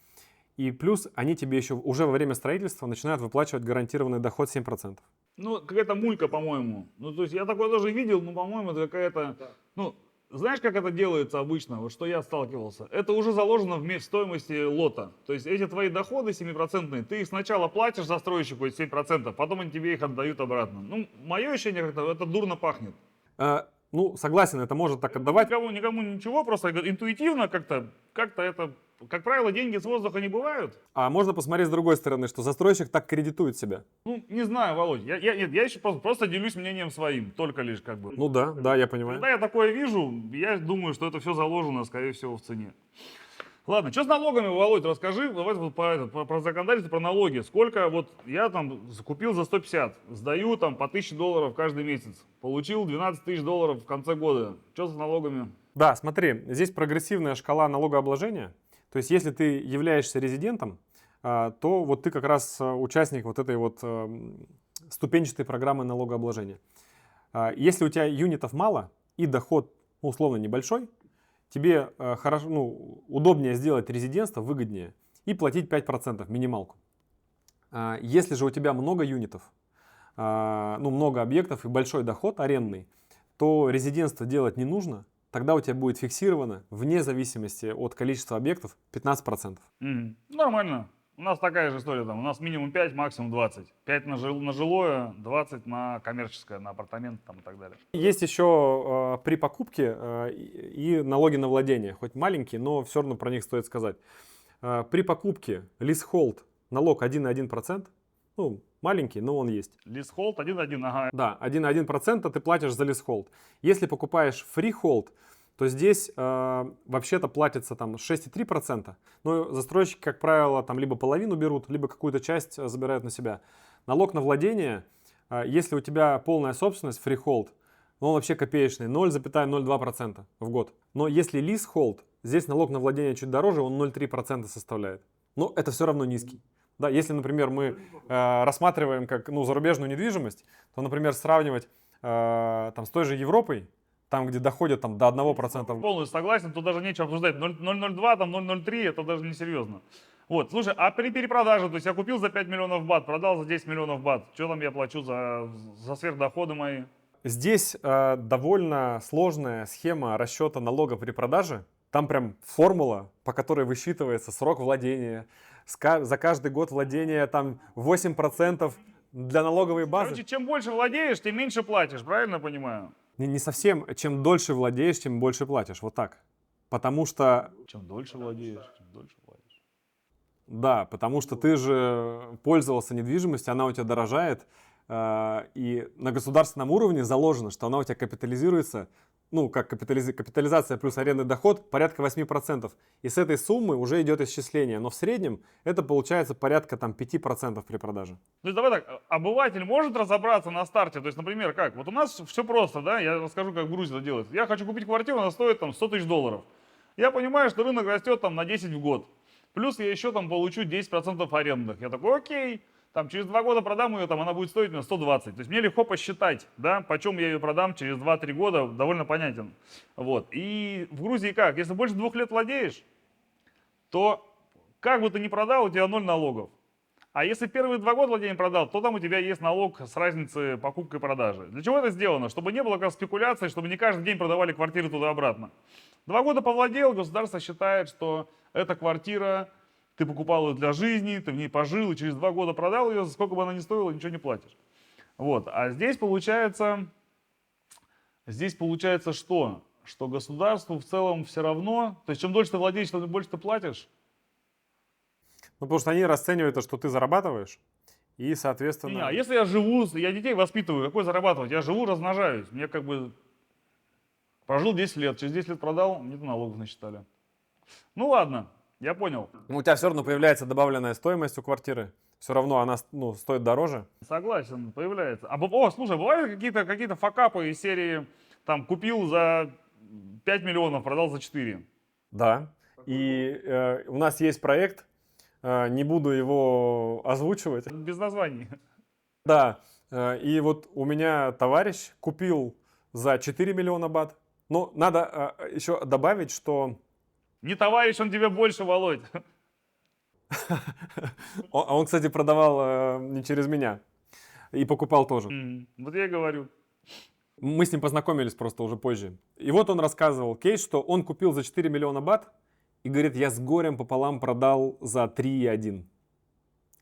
и плюс они тебе еще уже во время строительства начинают выплачивать гарантированный доход 7%. Ну, какая-то мулька, по-моему. Ну, то есть я такое тоже видел, но, по-моему, это какая-то... Ну, знаешь, как это делается обычно, вот что я сталкивался? Это уже заложено в стоимости лота. То есть эти твои доходы 7%, ты их сначала платишь застройщику эти 7%, потом они тебе их отдают обратно. Ну, мое ощущение, как-то это дурно пахнет. Ну, согласен, это может так отдавать. Никому ничего, просто интуитивно как-то это... Как правило, деньги с воздуха не бывают. А можно посмотреть с другой стороны, что застройщик так кредитует себя. Ну, не знаю, Володь. Я еще просто делюсь мнением своим, только лишь как бы. Ну да, я понимаю. Когда я такое вижу, я думаю, что это все заложено, скорее всего, в цене. Ладно, что с налогами, Володь, расскажи, давай про законодательство, про налоги. Сколько вот я там купил за 150, сдаю там по $1000 каждый месяц, получил $12 000 в конце года. Что с налогами? Да, смотри, здесь прогрессивная шкала налогообложения. То есть, если ты являешься резидентом, то вот ты как раз участник вот этой вот ступенчатой программы налогообложения. Если у тебя юнитов мало и доход условно небольшой, тебе удобнее сделать резидентство, выгоднее, и платить 5% минималку. Если же у тебя много юнитов, много объектов и большой доход арендный, то резидентство делать не нужно. Тогда у тебя будет фиксировано, вне зависимости от количества объектов, 15%. Нормально. У нас такая же история, там, у нас минимум 5, максимум 20. 5 на жилое, 20 на коммерческое, на апартаменты там, и так далее. Есть еще при покупке и налоги на владение, хоть маленькие, но все равно про них стоит сказать. При покупке leasehold налог 1,1%, ну, маленький, но он есть. Leasehold 1,1, ага. Да, 1,1% ты платишь за leasehold. Если покупаешь freehold, то здесь вообще-то платится там 6,3%, но застройщики, как правило, там либо половину берут, либо какую-то часть забирают на себя. Налог на владение, если у тебя полная собственность, freehold, он вообще копеечный, 0,02% в год. Но если leasehold, здесь налог на владение чуть дороже, он 0,3% составляет. Но это все равно низкий. Да, если, например, мы рассматриваем как зарубежную недвижимость, то, например, сравнивать там, с той же Европой, там, где доходят там, до 1%. Полностью согласен, тут даже нечего обсуждать. 0,02, там 0,03, это даже не серьезно. Вот, слушай, а при перепродаже, то есть я купил за 5 миллионов бат, продал за 10 миллионов бат, что там я плачу за сверхдоходы мои? Здесь довольно сложная схема расчета налога при продаже. Там прям формула, по которой высчитывается срок владения. За каждый год владения там 8% для налоговой базы. Короче, чем больше владеешь, тем меньше платишь, правильно понимаю? Не совсем. Чем дольше владеешь, тем больше платишь. Вот так. Потому что... Чем дольше владеешь, тем дольше платишь. Да, потому что ты же пользовался недвижимостью, она у тебя дорожает. И на государственном уровне заложено, что она у тебя капитализируется, ну, как капитализация плюс арендный доход, порядка 8%. И с этой суммы уже идет исчисление. Но в среднем это получается порядка там, 5% при продаже. То есть давай так, обыватель может разобраться на старте? То есть, например, как? Вот у нас все просто, да? Я расскажу, как в Грузии это делается. Я хочу купить квартиру, она стоит там 100 тысяч долларов. Я понимаю, что рынок растет там на 10 в год. Плюс я еще там получу 10% арендных. Я такой, окей. Там через 2 года продам ее, там она будет стоить мне 120. То есть мне легко посчитать, да, почем я ее продам через 2-3 года, довольно понятен. Вот. И в Грузии как? Если больше 2 лет владеешь, то как бы ты ни продал, у тебя 0 налогов. А если первые 2 года владения продал, то там у тебя есть налог с разницы покупки и продажи. Для чего это сделано? Чтобы не было как спекуляции, чтобы не каждый день продавали квартиры туда-обратно. 2 года повладел, государство считает, что эта квартира... Ты покупал ее для жизни, ты в ней пожил, и через 2 года продал ее, сколько бы она ни стоила, ничего не платишь. Вот. А здесь получается что? Что государству в целом все равно, то есть чем дольше ты владеешь, тем больше ты платишь. Ну, потому что они расценивают то, что ты зарабатываешь, и, соответственно... Не, а если я живу, я детей воспитываю, какой зарабатывать? Я живу, размножаюсь. Мне как бы прожил 10 лет, через 10 лет продал, мне налогов насчитали. Ну ладно. Я понял. У тебя все равно появляется добавленная стоимость у квартиры. Все равно она стоит дороже. Согласен, появляется. Слушай, бывают какие-то факапы из серии, там, купил за 5 миллионов, продал за 4? Да. И у нас есть проект, не буду его озвучивать. Без названий. Да. И вот у меня товарищ купил за 4 миллиона бат. Но надо еще добавить, что... Не товарищ, он тебе больше, Володь. Он, кстати, продавал не через меня. И покупал тоже. Вот я и говорю. Мы с ним познакомились просто уже позже. И вот он рассказывал кейс, что он купил за 4 миллиона бат и говорит, я с горем пополам продал за 3,1.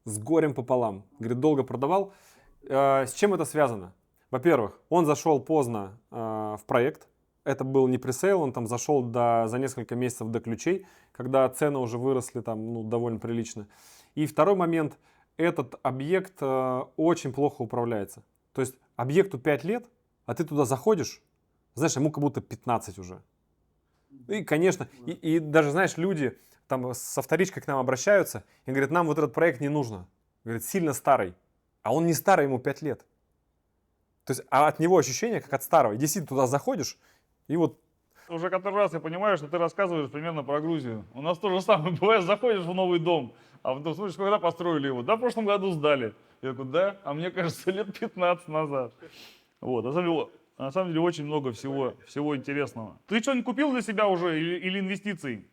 С горем пополам. Говорит, долго продавал. С чем это связано? Во-первых, он зашел поздно в проект. Это был не пресейл, он там зашел за несколько месяцев до ключей, когда цены уже выросли там довольно прилично. И второй момент, этот объект очень плохо управляется. То есть объекту 5 лет, а ты туда заходишь, знаешь, ему как будто 15 уже. И, конечно, и даже, знаешь, люди там со вторичкой к нам обращаются и говорят, нам вот этот проект не нужно. Говорит, сильно старый. А он не старый, ему 5 лет. То есть, а от него ощущение, как от старого. И действительно туда заходишь, и вот... Уже который раз я понимаю, что ты рассказываешь примерно про Грузию. У нас то же самое бывает, заходишь в новый дом, а потом смотришь, когда построили его. Да, в прошлом году сдали. Я такой, да, а мне кажется, лет 15 назад. Вот, на самом деле очень много всего интересного. Ты что-нибудь купил для себя уже или инвестиций?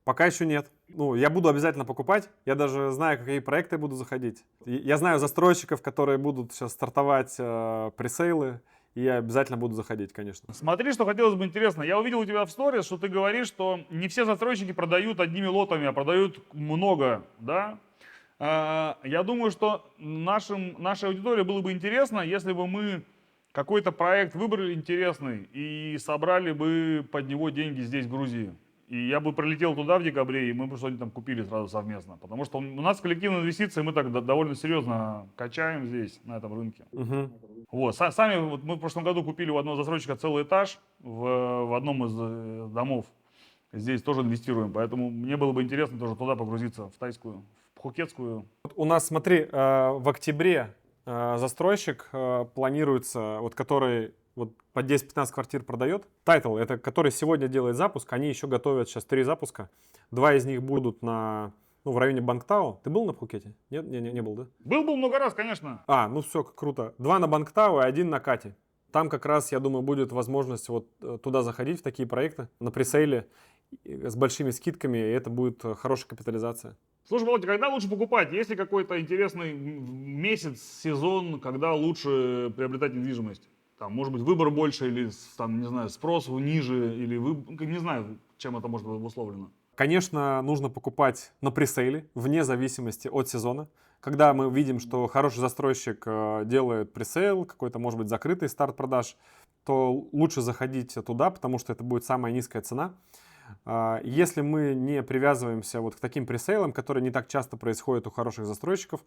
Пока еще нет. Ну, я буду обязательно покупать. Я даже знаю, какие проекты буду заходить. Я знаю застройщиков, которые будут сейчас стартовать пресейлы. И я обязательно буду заходить, конечно. Смотри, что хотелось бы интересно. Я увидел у тебя в сторис, что ты говоришь, что не все застройщики продают одними лотами, а продают много, да? Я думаю, что нашей аудитории было бы интересно, если бы мы какой-то проект выбрали интересный и собрали бы под него деньги здесь, в Грузии. И я бы прилетел туда в декабре, и мы бы что-нибудь там купили сразу совместно. Потому что у нас коллективные инвестиции, мы так довольно серьезно качаем здесь, на этом рынке. Мгм. Вот, сами, вот мы в прошлом году купили у одного застройщика целый этаж в одном из домов. Здесь тоже инвестируем, поэтому мне было бы интересно тоже туда погрузиться, в тайскую, в пхукетскую. Вот у нас, смотри, в октябре застройщик планируется, вот который вот по 10-15 квартир продает. Тайтл, это который сегодня делает запуск, они еще готовят сейчас 3 запуска. 2 из них будут ну, в районе Бангтау. Ты был на Пхукете? Нет, не был, да? Был много раз, конечно. Ну все, круто. 2 на Бангтау и 1 на Кате. Там как раз, я думаю, будет возможность вот туда заходить, в такие проекты, на пресейле, с большими скидками, и это будет хорошая капитализация. Слушай, Володя, когда лучше покупать? Есть ли какой-то интересный месяц, сезон, когда лучше приобретать недвижимость? Там, может быть, выбор больше или, там, не знаю, спрос ниже, или не знаю, чем это может быть обусловлено. Конечно, нужно покупать на пресейле, вне зависимости от сезона. Когда мы видим, что хороший застройщик делает пресейл, какой-то, может быть, закрытый старт продаж, то лучше заходить туда, потому что это будет самая низкая цена. Если мы не привязываемся вот к таким пресейлам, которые не так часто происходят у хороших застройщиков,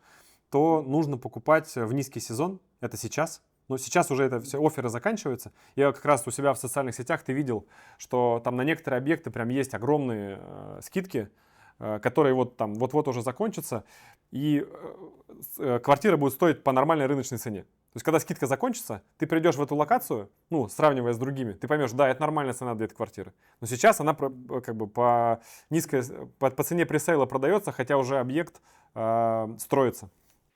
то нужно покупать в низкий сезон, это сейчас. Но сейчас уже это все офферы заканчиваются. Я как раз у себя в социальных сетях ты видел, что там на некоторые объекты прям есть огромные скидки, которые вот там вот-вот уже закончатся, и квартира будет стоить по нормальной рыночной цене. То есть, когда скидка закончится, ты придешь в эту локацию, ну, сравнивая с другими, ты поймешь, да, это нормальная цена для этой квартиры. Но сейчас она как бы по низкой, по цене пресейла продается, хотя уже объект строится.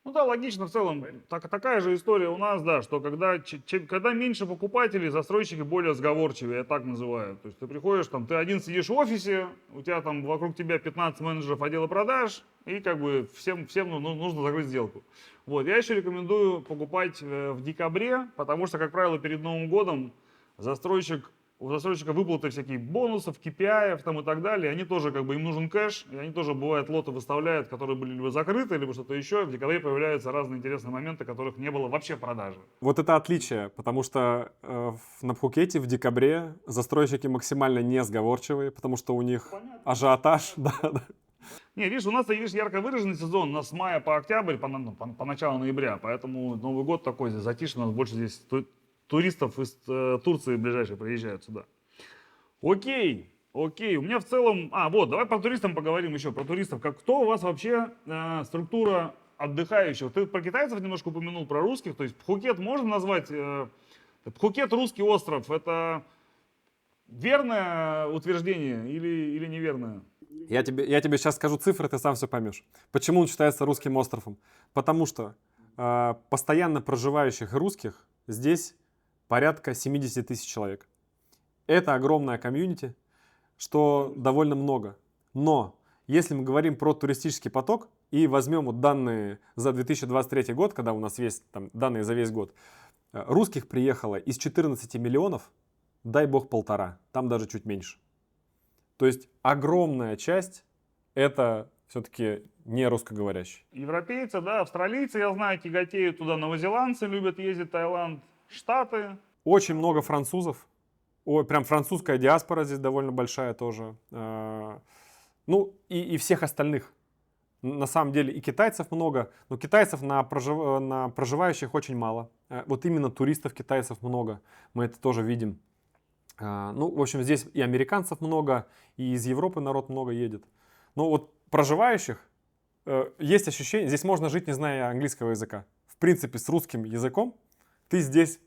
Ну да, логично в целом. Такая же история у нас, да, что когда меньше покупателей, застройщики более сговорчивые, я так называю. То есть ты приходишь, там, ты один сидишь в офисе, у тебя там вокруг тебя 15 менеджеров отдела продаж, и как бы всем нужно закрыть сделку. Вот, я еще рекомендую покупать в декабре, потому что, как правило, перед Новым годом у застройщика выплаты всякие бонусов, KPI там и так далее, они тоже как бы им нужен кэш, и они тоже бывает лоты выставляют, которые были либо закрыты, либо что-то еще. В декабре появляются разные интересные моменты, которых не было вообще в продаже. Вот это отличие, потому что на Пхукете в декабре застройщики максимально не сговорчивые, потому что у них ажиотаж. Да, да. Не, видишь, у нас, видишь, ярко выраженный сезон, у нас с мая по октябрь, по начало ноября, поэтому Новый год такой здесь затишный, у нас больше здесь туристов из Турции ближайшие приезжают сюда. Окей, у меня в целом... вот, давай про туристов поговорим еще, про туристов. Кто у вас вообще структура отдыхающих? Ты про китайцев немножко упомянул, про русских, то есть Пхукет можно назвать... Пхукет русский остров, это верное утверждение или неверное? Я тебе сейчас скажу цифры, ты сам все поймешь. Почему он считается русским островом? Потому что постоянно проживающих русских здесь порядка 70 тысяч человек. Это огромная комьюнити, что довольно много. Но если мы говорим про туристический поток и возьмем вот данные за 2023 год, когда у нас есть там данные за весь год, русских приехало из 14 миллионов, дай бог 1,5, там даже чуть меньше. То есть огромная часть это все-таки не русскоговорящие. Европейцы, да, австралийцы, я знаю, тяготеют туда, новозеландцы любят ездить в Таиланд, Штаты. Очень много французов. Прям французская диаспора здесь довольно большая тоже. Ну и всех остальных. На самом деле и китайцев много, но китайцев на проживающих очень мало. Вот именно туристов китайцев много. Мы это тоже видим. Ну, в общем, здесь и американцев много, и из Европы народ много едет. Но вот проживающих есть ощущение, здесь можно жить, не зная английского языка. В принципе, с русским языком ты здесь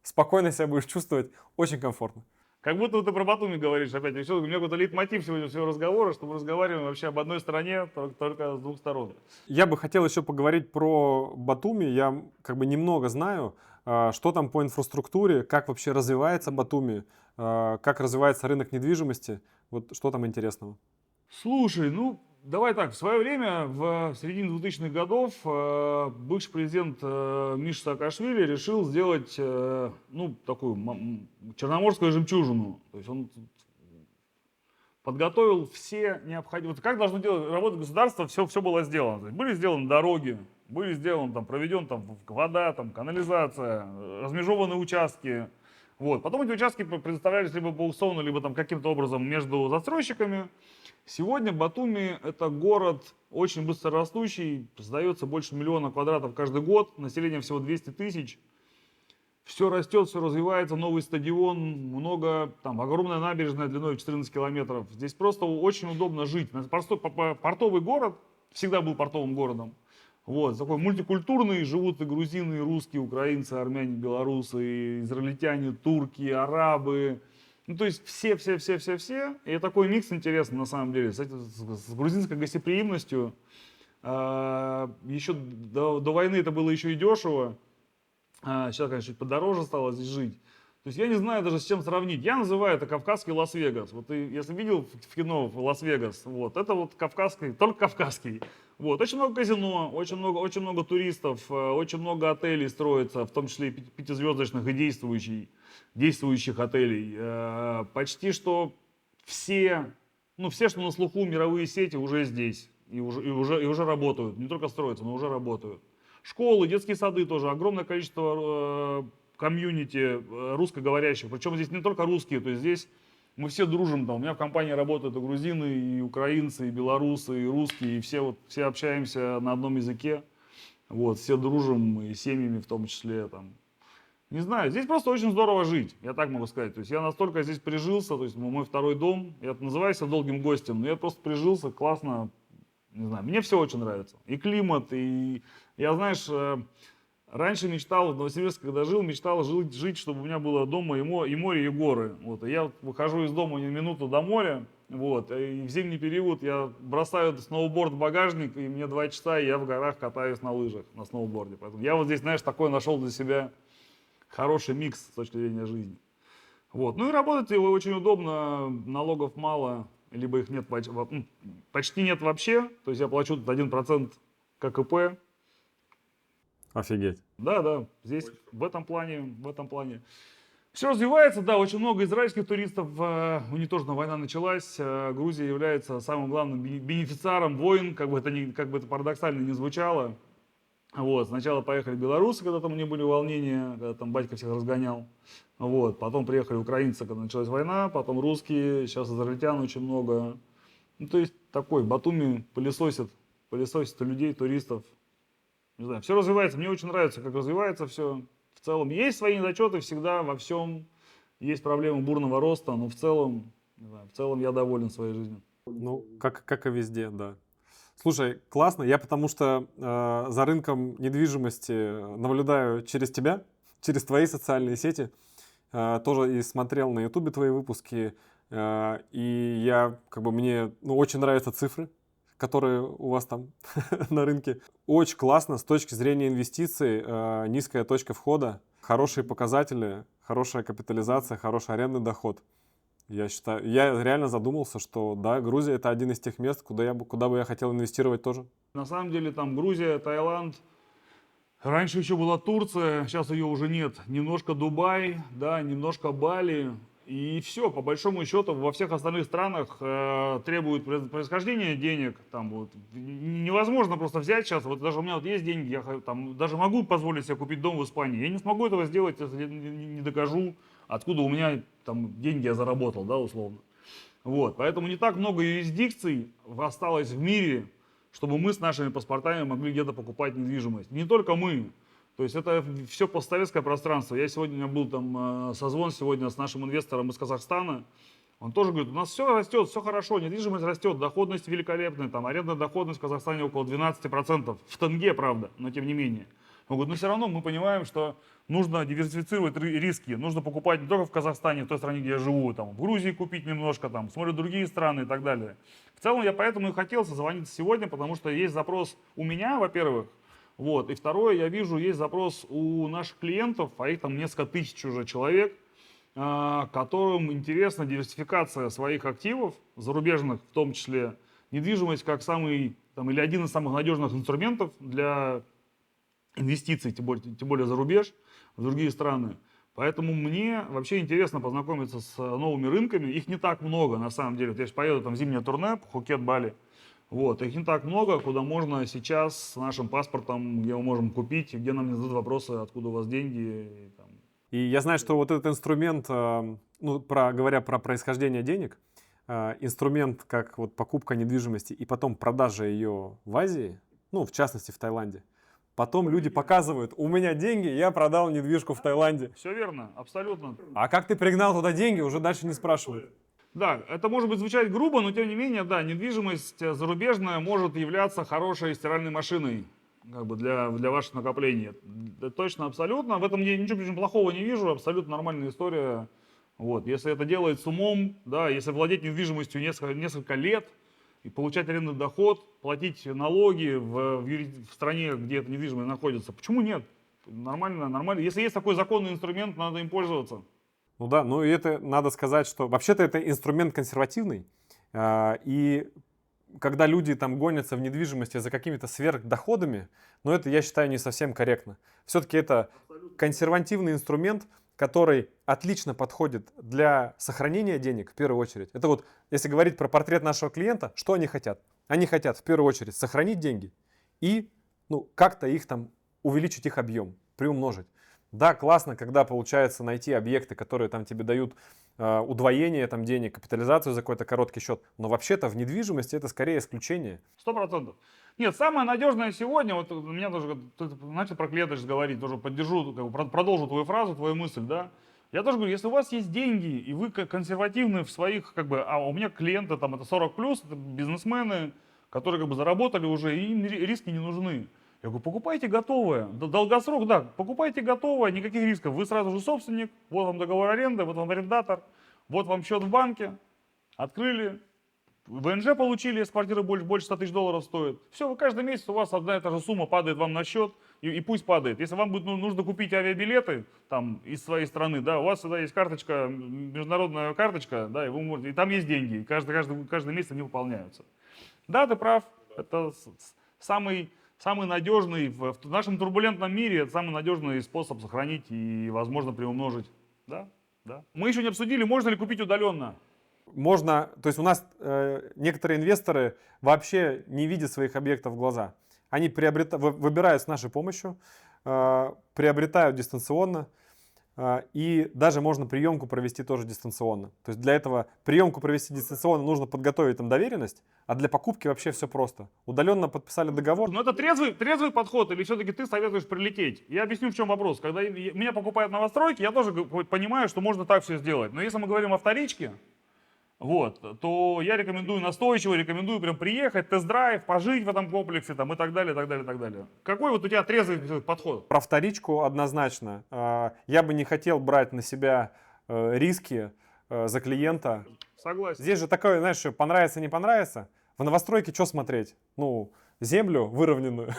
спокойно себя будешь чувствовать очень комфортно. Как будто ты про Батуми говоришь опять. У меня какой-то лейтмотив сегодня всего разговора, что мы разговариваем вообще об одной стране, только с двух сторон. Я бы хотел еще поговорить про Батуми. Я как бы немного знаю, что там по инфраструктуре, как вообще развивается Батуми, как развивается рынок недвижимости. Вот что там интересного? Слушай, ну давай так, в свое время, в середине 2000-х годов, бывший президент Миша Саакашвили решил сделать, ну, такую черноморскую жемчужину. То есть он подготовил все необходимые... Вот как должно делать работать государство, все было сделано. То есть были сделаны дороги, были сделаны, там, проведен там, вода, там, канализация, размежеваны участки. Вот. Потом эти участки предоставлялись либо по аукциону, либо там, каким-то образом между застройщиками. Сегодня Батуми — это город очень быстрорастущий, создается больше 1 000 000 квадратов каждый год, население всего 200 тысяч. Все растет, все развивается, новый стадион, много, там, огромная набережная длиной в 14 километров. Здесь просто очень удобно жить. Портовый город, всегда был портовым городом. Вот, такой мультикультурный, живут и грузины, и русские, украинцы, армяне, белорусы, и израильтяне, турки, арабы. Ну, то есть все. И такой микс интересный на самом деле, с грузинской гостеприимностью. Еще до войны это было еще и дешево. Сейчас, конечно, чуть подороже стало здесь жить. То есть я не знаю даже с чем сравнить. Я называю это кавказский Лас-Вегас. Вот ты, если видел в кино Лас-Вегас, вот, это вот кавказский, только кавказский. Вот, очень много казино, очень много туристов, очень много отелей строится, в том числе и пятизвездочных и действующих отелей. Почти что все, что на слуху мировые сети уже здесь и уже работают. Не только строятся, но уже работают. Школы, детские сады тоже, огромное количество комьюнити русскоговорящих. Причем здесь не только русские, то есть здесь мы все дружим. Там, у меня в компании работают и грузины, и украинцы, и белорусы, и русские, и все общаемся на одном языке. Вот, все дружим, и семьями в том числе. Там. Не знаю, здесь просто очень здорово жить, я так могу сказать. То есть я настолько здесь прижился, то есть мой второй дом, я называю себя долгим гостем, но я просто прижился, классно. Не знаю, мне все очень нравится. И климат, и я, знаешь, раньше мечтал, в Новосибирске, когда жил, мечтал жить, чтобы у меня было дома и море, и горы. Вот. И я выхожу из дома минуту до моря, вот, и в зимний период я бросаю сноуборд в багажник, и мне 2 часа, и я в горах катаюсь на лыжах, на сноуборде. Поэтому я вот здесь, знаешь, такой нашел для себя хороший микс с точки зрения жизни. Вот. Ну и работать его очень удобно, налогов мало. Либо их нет, почти нет вообще, то есть я плачу тут 1% ККП. Офигеть. Да, здесь в этом плане. Все развивается, да, очень много израильских туристов, у них тоже война началась, Грузия является самым главным бенефициаром войн, как бы это парадоксально не звучало. Вот, сначала поехали белорусы, когда там у них были волнения, когда там батька всех разгонял. Вот, потом приехали украинцы, когда началась война, потом русские, сейчас израильтян очень много. Ну, то есть такой Батуми пылесосит людей, туристов. Не знаю, все развивается, мне очень нравится, как развивается все. В целом есть свои недочеты всегда во всем, есть проблемы бурного роста, но в целом я доволен своей жизнью. Ну, как и везде, да. Слушай, классно. Я потому что за рынком недвижимости наблюдаю через тебя, через твои социальные сети. Тоже и смотрел на Ютубе твои выпуски. И мне очень нравятся цифры, которые у вас там на рынке. Очень классно с точки зрения инвестиций. Низкая точка входа, хорошие показатели, хорошая капитализация, хороший арендный доход. Я считаю, я реально задумался, что да, Грузия — это один из тех мест, куда бы я хотел инвестировать тоже. На самом деле там Грузия, Таиланд, раньше еще была Турция, сейчас ее уже нет. Немножко Дубай, да, немножко Бали. И все, по большому счету, во всех остальных странах требуют происхождения денег. Там, вот, невозможно просто взять сейчас, вот даже у меня вот есть деньги, я там, даже могу позволить себе купить дом в Испании. Я не смогу этого сделать, если не докажу, откуда у меня там деньги я заработал, да, условно. Вот, поэтому не так много юрисдикций осталось в мире, чтобы мы с нашими паспортами могли где-то покупать недвижимость. Не только мы. То есть это все постсоветское пространство. Я сегодня, у меня был там созвон сегодня с нашим инвестором из Казахстана. Он тоже говорит, у нас все растет, все хорошо, недвижимость растет, доходность великолепная, там арендная доходность в Казахстане около 12%, в тенге, правда, но тем не менее. Он говорит, но все равно мы понимаем, что нужно диверсифицировать риски, нужно покупать не только в Казахстане, в той стране, где я живу, там, в Грузии купить немножко, там, смотрю другие страны и так далее. В целом я поэтому и хотел созвониться сегодня, потому что есть запрос у меня, во-первых, вот, и второе, я вижу, есть запрос у наших клиентов, а их там несколько тысяч уже человек, которым интересна диверсификация своих активов, зарубежных, в том числе недвижимость, как самый, там, или один из самых надежных инструментов для инвестиций, тем более за рубеж, в другие страны. Поэтому мне вообще интересно познакомиться с новыми рынками. Их не так много, на самом деле. Вот я сейчас поеду там в зимнее турне, Пхукет, Бали. Вот, их не так много, куда можно сейчас с нашим паспортом, где мы можем купить, и где нам не задают вопросы, откуда у вас деньги. И, там. И я знаю, что вот этот инструмент, ну, говоря про происхождение денег, инструмент как вот покупка недвижимости и потом продажа ее в Азии, ну, в частности, в Таиланде. Потом люди показывают, у меня деньги, я продал недвижку в Таиланде. Все верно, абсолютно. А как ты пригнал туда деньги, уже дальше не спрашивают. Да, это может быть звучать грубо, но тем не менее, да, недвижимость зарубежная может являться хорошей стиральной машиной как бы для ваших накоплений. Это точно, абсолютно. В этом я ничего плохого не вижу, абсолютно нормальная история. Вот. Если это делать с умом, да, если владеть недвижимостью несколько лет и получать арендный доход, платить налоги в стране, где эта недвижимость находится, почему нет? Нормально, нормально. Если есть такой законный инструмент, надо им пользоваться. Ну да, ну и это надо сказать, что вообще-то это инструмент консервативный. И когда люди там гонятся в недвижимости за какими-то сверхдоходами, но это, я считаю, не совсем корректно. Все-таки это консервативный инструмент, который отлично подходит для сохранения денег в первую очередь. Это вот, если говорить про портрет нашего клиента, что они хотят? Они хотят в первую очередь сохранить деньги и ну, как-то их там увеличить их объем, приумножить. Да, классно, когда получается найти объекты, которые там тебе дают удвоение там, денег, капитализацию за какой-то короткий счет. Но вообще-то в недвижимости это скорее исключение. 100%. Нет, самое надежное сегодня, вот у меня тоже, ты начал про клиента говорить, тоже поддержу, как бы, продолжу твою фразу, твою мысль, да. Я тоже говорю, если у вас есть деньги, и вы консервативны в своих, как бы, а у меня клиенты, там, это 40+, это бизнесмены, которые, как бы, заработали уже, и им риски не нужны. Я говорю, покупайте готовое, долгосрок, да, покупайте готовое, никаких рисков. Вы сразу же собственник, вот вам договор аренды, вот вам арендатор, вот вам счет в банке, открыли, ВНЖ получили, если квартира больше 100 тысяч долларов стоит. Все, вы каждый месяц у вас одна и та же сумма падает вам на счет, и пусть падает. Если вам будет нужно купить авиабилеты там, из своей страны, да, у вас всегда есть карточка, международная карточка, да, и, вы можете, и там есть деньги, и каждый месяц они выполняются. Да, ты прав, это самый надежный, в нашем турбулентном мире, это самый надежный способ сохранить и, возможно, приумножить. Да, да. Мы еще не обсудили, можно ли купить удаленно. Можно, то есть у нас некоторые инвесторы вообще не видят своих объектов в глаза. Они выбирают с нашей помощью, приобретают дистанционно, и даже можно приемку провести тоже дистанционно. То есть для этого приемку провести дистанционно нужно подготовить там доверенность, а для покупки вообще все просто. Удаленно подписали договор. Но это трезвый подход или все-таки ты советуешь прилететь? Я объясню, в чем вопрос. Когда меня покупают новостройки, я тоже понимаю, что можно так все сделать. Но если мы говорим о вторичке, вот, то я настойчиво рекомендую прям приехать, тест-драйв, пожить в этом комплексе там, и так далее, так далее, так далее. Какой вот у тебя трезвый подход? Про вторичку однозначно. Я бы не хотел брать на себя риски за клиента. Согласен. Здесь же такое, знаешь, что понравится, не понравится. В новостройке что смотреть? Ну, землю выровненную.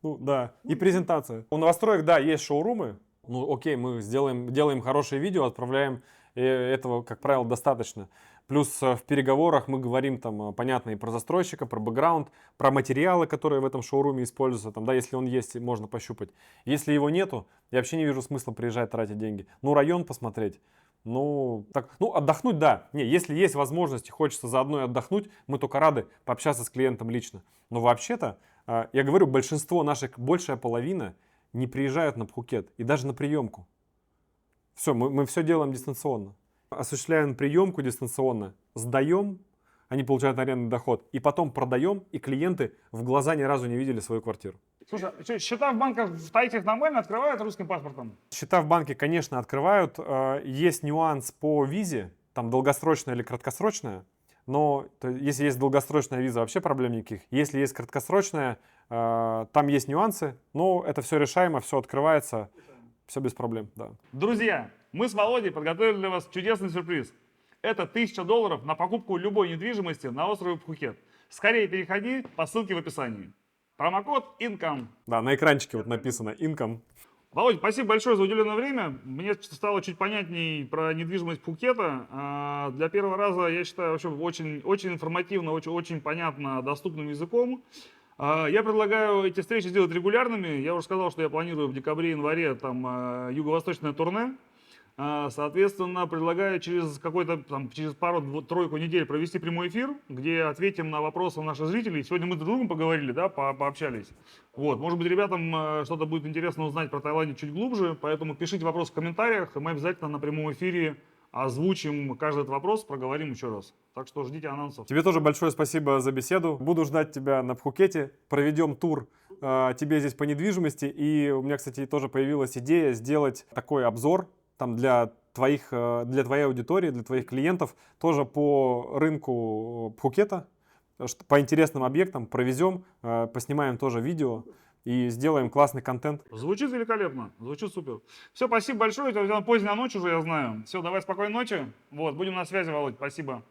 Ну, да. И презентация. У новостроек, да, есть шоурумы. Ну, окей, мы делаем хорошее видео, отправляем. И этого, как правило, достаточно. Плюс в переговорах мы говорим, там, понятно, и про застройщика, про бэкграунд, про материалы, которые в этом шоуруме используются. Там, да, если он есть, можно пощупать. Если его нету, я вообще не вижу смысла приезжать тратить деньги. Ну, район посмотреть. Ну, отдохнуть, да. Не, если есть возможность и хочется заодно и отдохнуть, мы только рады пообщаться с клиентом лично. Но вообще-то, я говорю, большая половина не приезжают на Пхукет и даже на приемку. Все, мы все делаем дистанционно. Осуществляем приемку дистанционно, сдаем, они получают арендный доход, и потом продаем, и клиенты в глаза ни разу не видели свою квартиру. Слушай, счета в банках в Тайсе нормально открывают русским паспортом? Счета в банке, конечно, открывают. Есть нюанс по визе, там долгосрочная или краткосрочная. Но если есть долгосрочная виза, вообще проблем никаких. Если есть краткосрочная, там есть нюансы, но это все решаемо, все открывается. Все без проблем, да. Друзья, мы с Володей подготовили для вас чудесный сюрприз. Это $1000 на покупку любой недвижимости на острове Пхукет. Скорее переходи по ссылке в описании. Промокод INCOME. Да, на экранчике вот написано INCOME. Володя, спасибо большое за уделенное время. Мне стало чуть понятней про недвижимость Пхукета. Для первого раза, я считаю, вообще очень информативно, очень понятно, доступным языком. Я предлагаю эти встречи сделать регулярными. Я уже сказал, что я планирую в декабре-январе там юго-восточное турне. Соответственно, предлагаю через через пару-тройку недель провести прямой эфир, где ответим на вопросы наших зрителей. Сегодня мы друг с другом поговорили, да, пообщались. Вот, может быть, ребятам что-то будет интересно узнать про Таиланд чуть глубже, поэтому пишите вопросы в комментариях, и мы обязательно на прямом эфире озвучим каждый этот вопрос, проговорим еще раз. Так что ждите анонсов. Тебе тоже большое спасибо за беседу. Буду ждать тебя на Пхукете. Проведем тур тебе здесь по недвижимости. И у меня, кстати, тоже появилась идея сделать такой обзор там для твоей аудитории, для твоих клиентов, тоже по рынку Пхукета, по интересным объектам провезем, поснимаем тоже видео и сделаем классный контент. Звучит великолепно, звучит супер. Все, спасибо большое, это поздняя ночь уже, я знаю. Все, давай спокойной ночи. Вот, будем на связи, Володь, спасибо.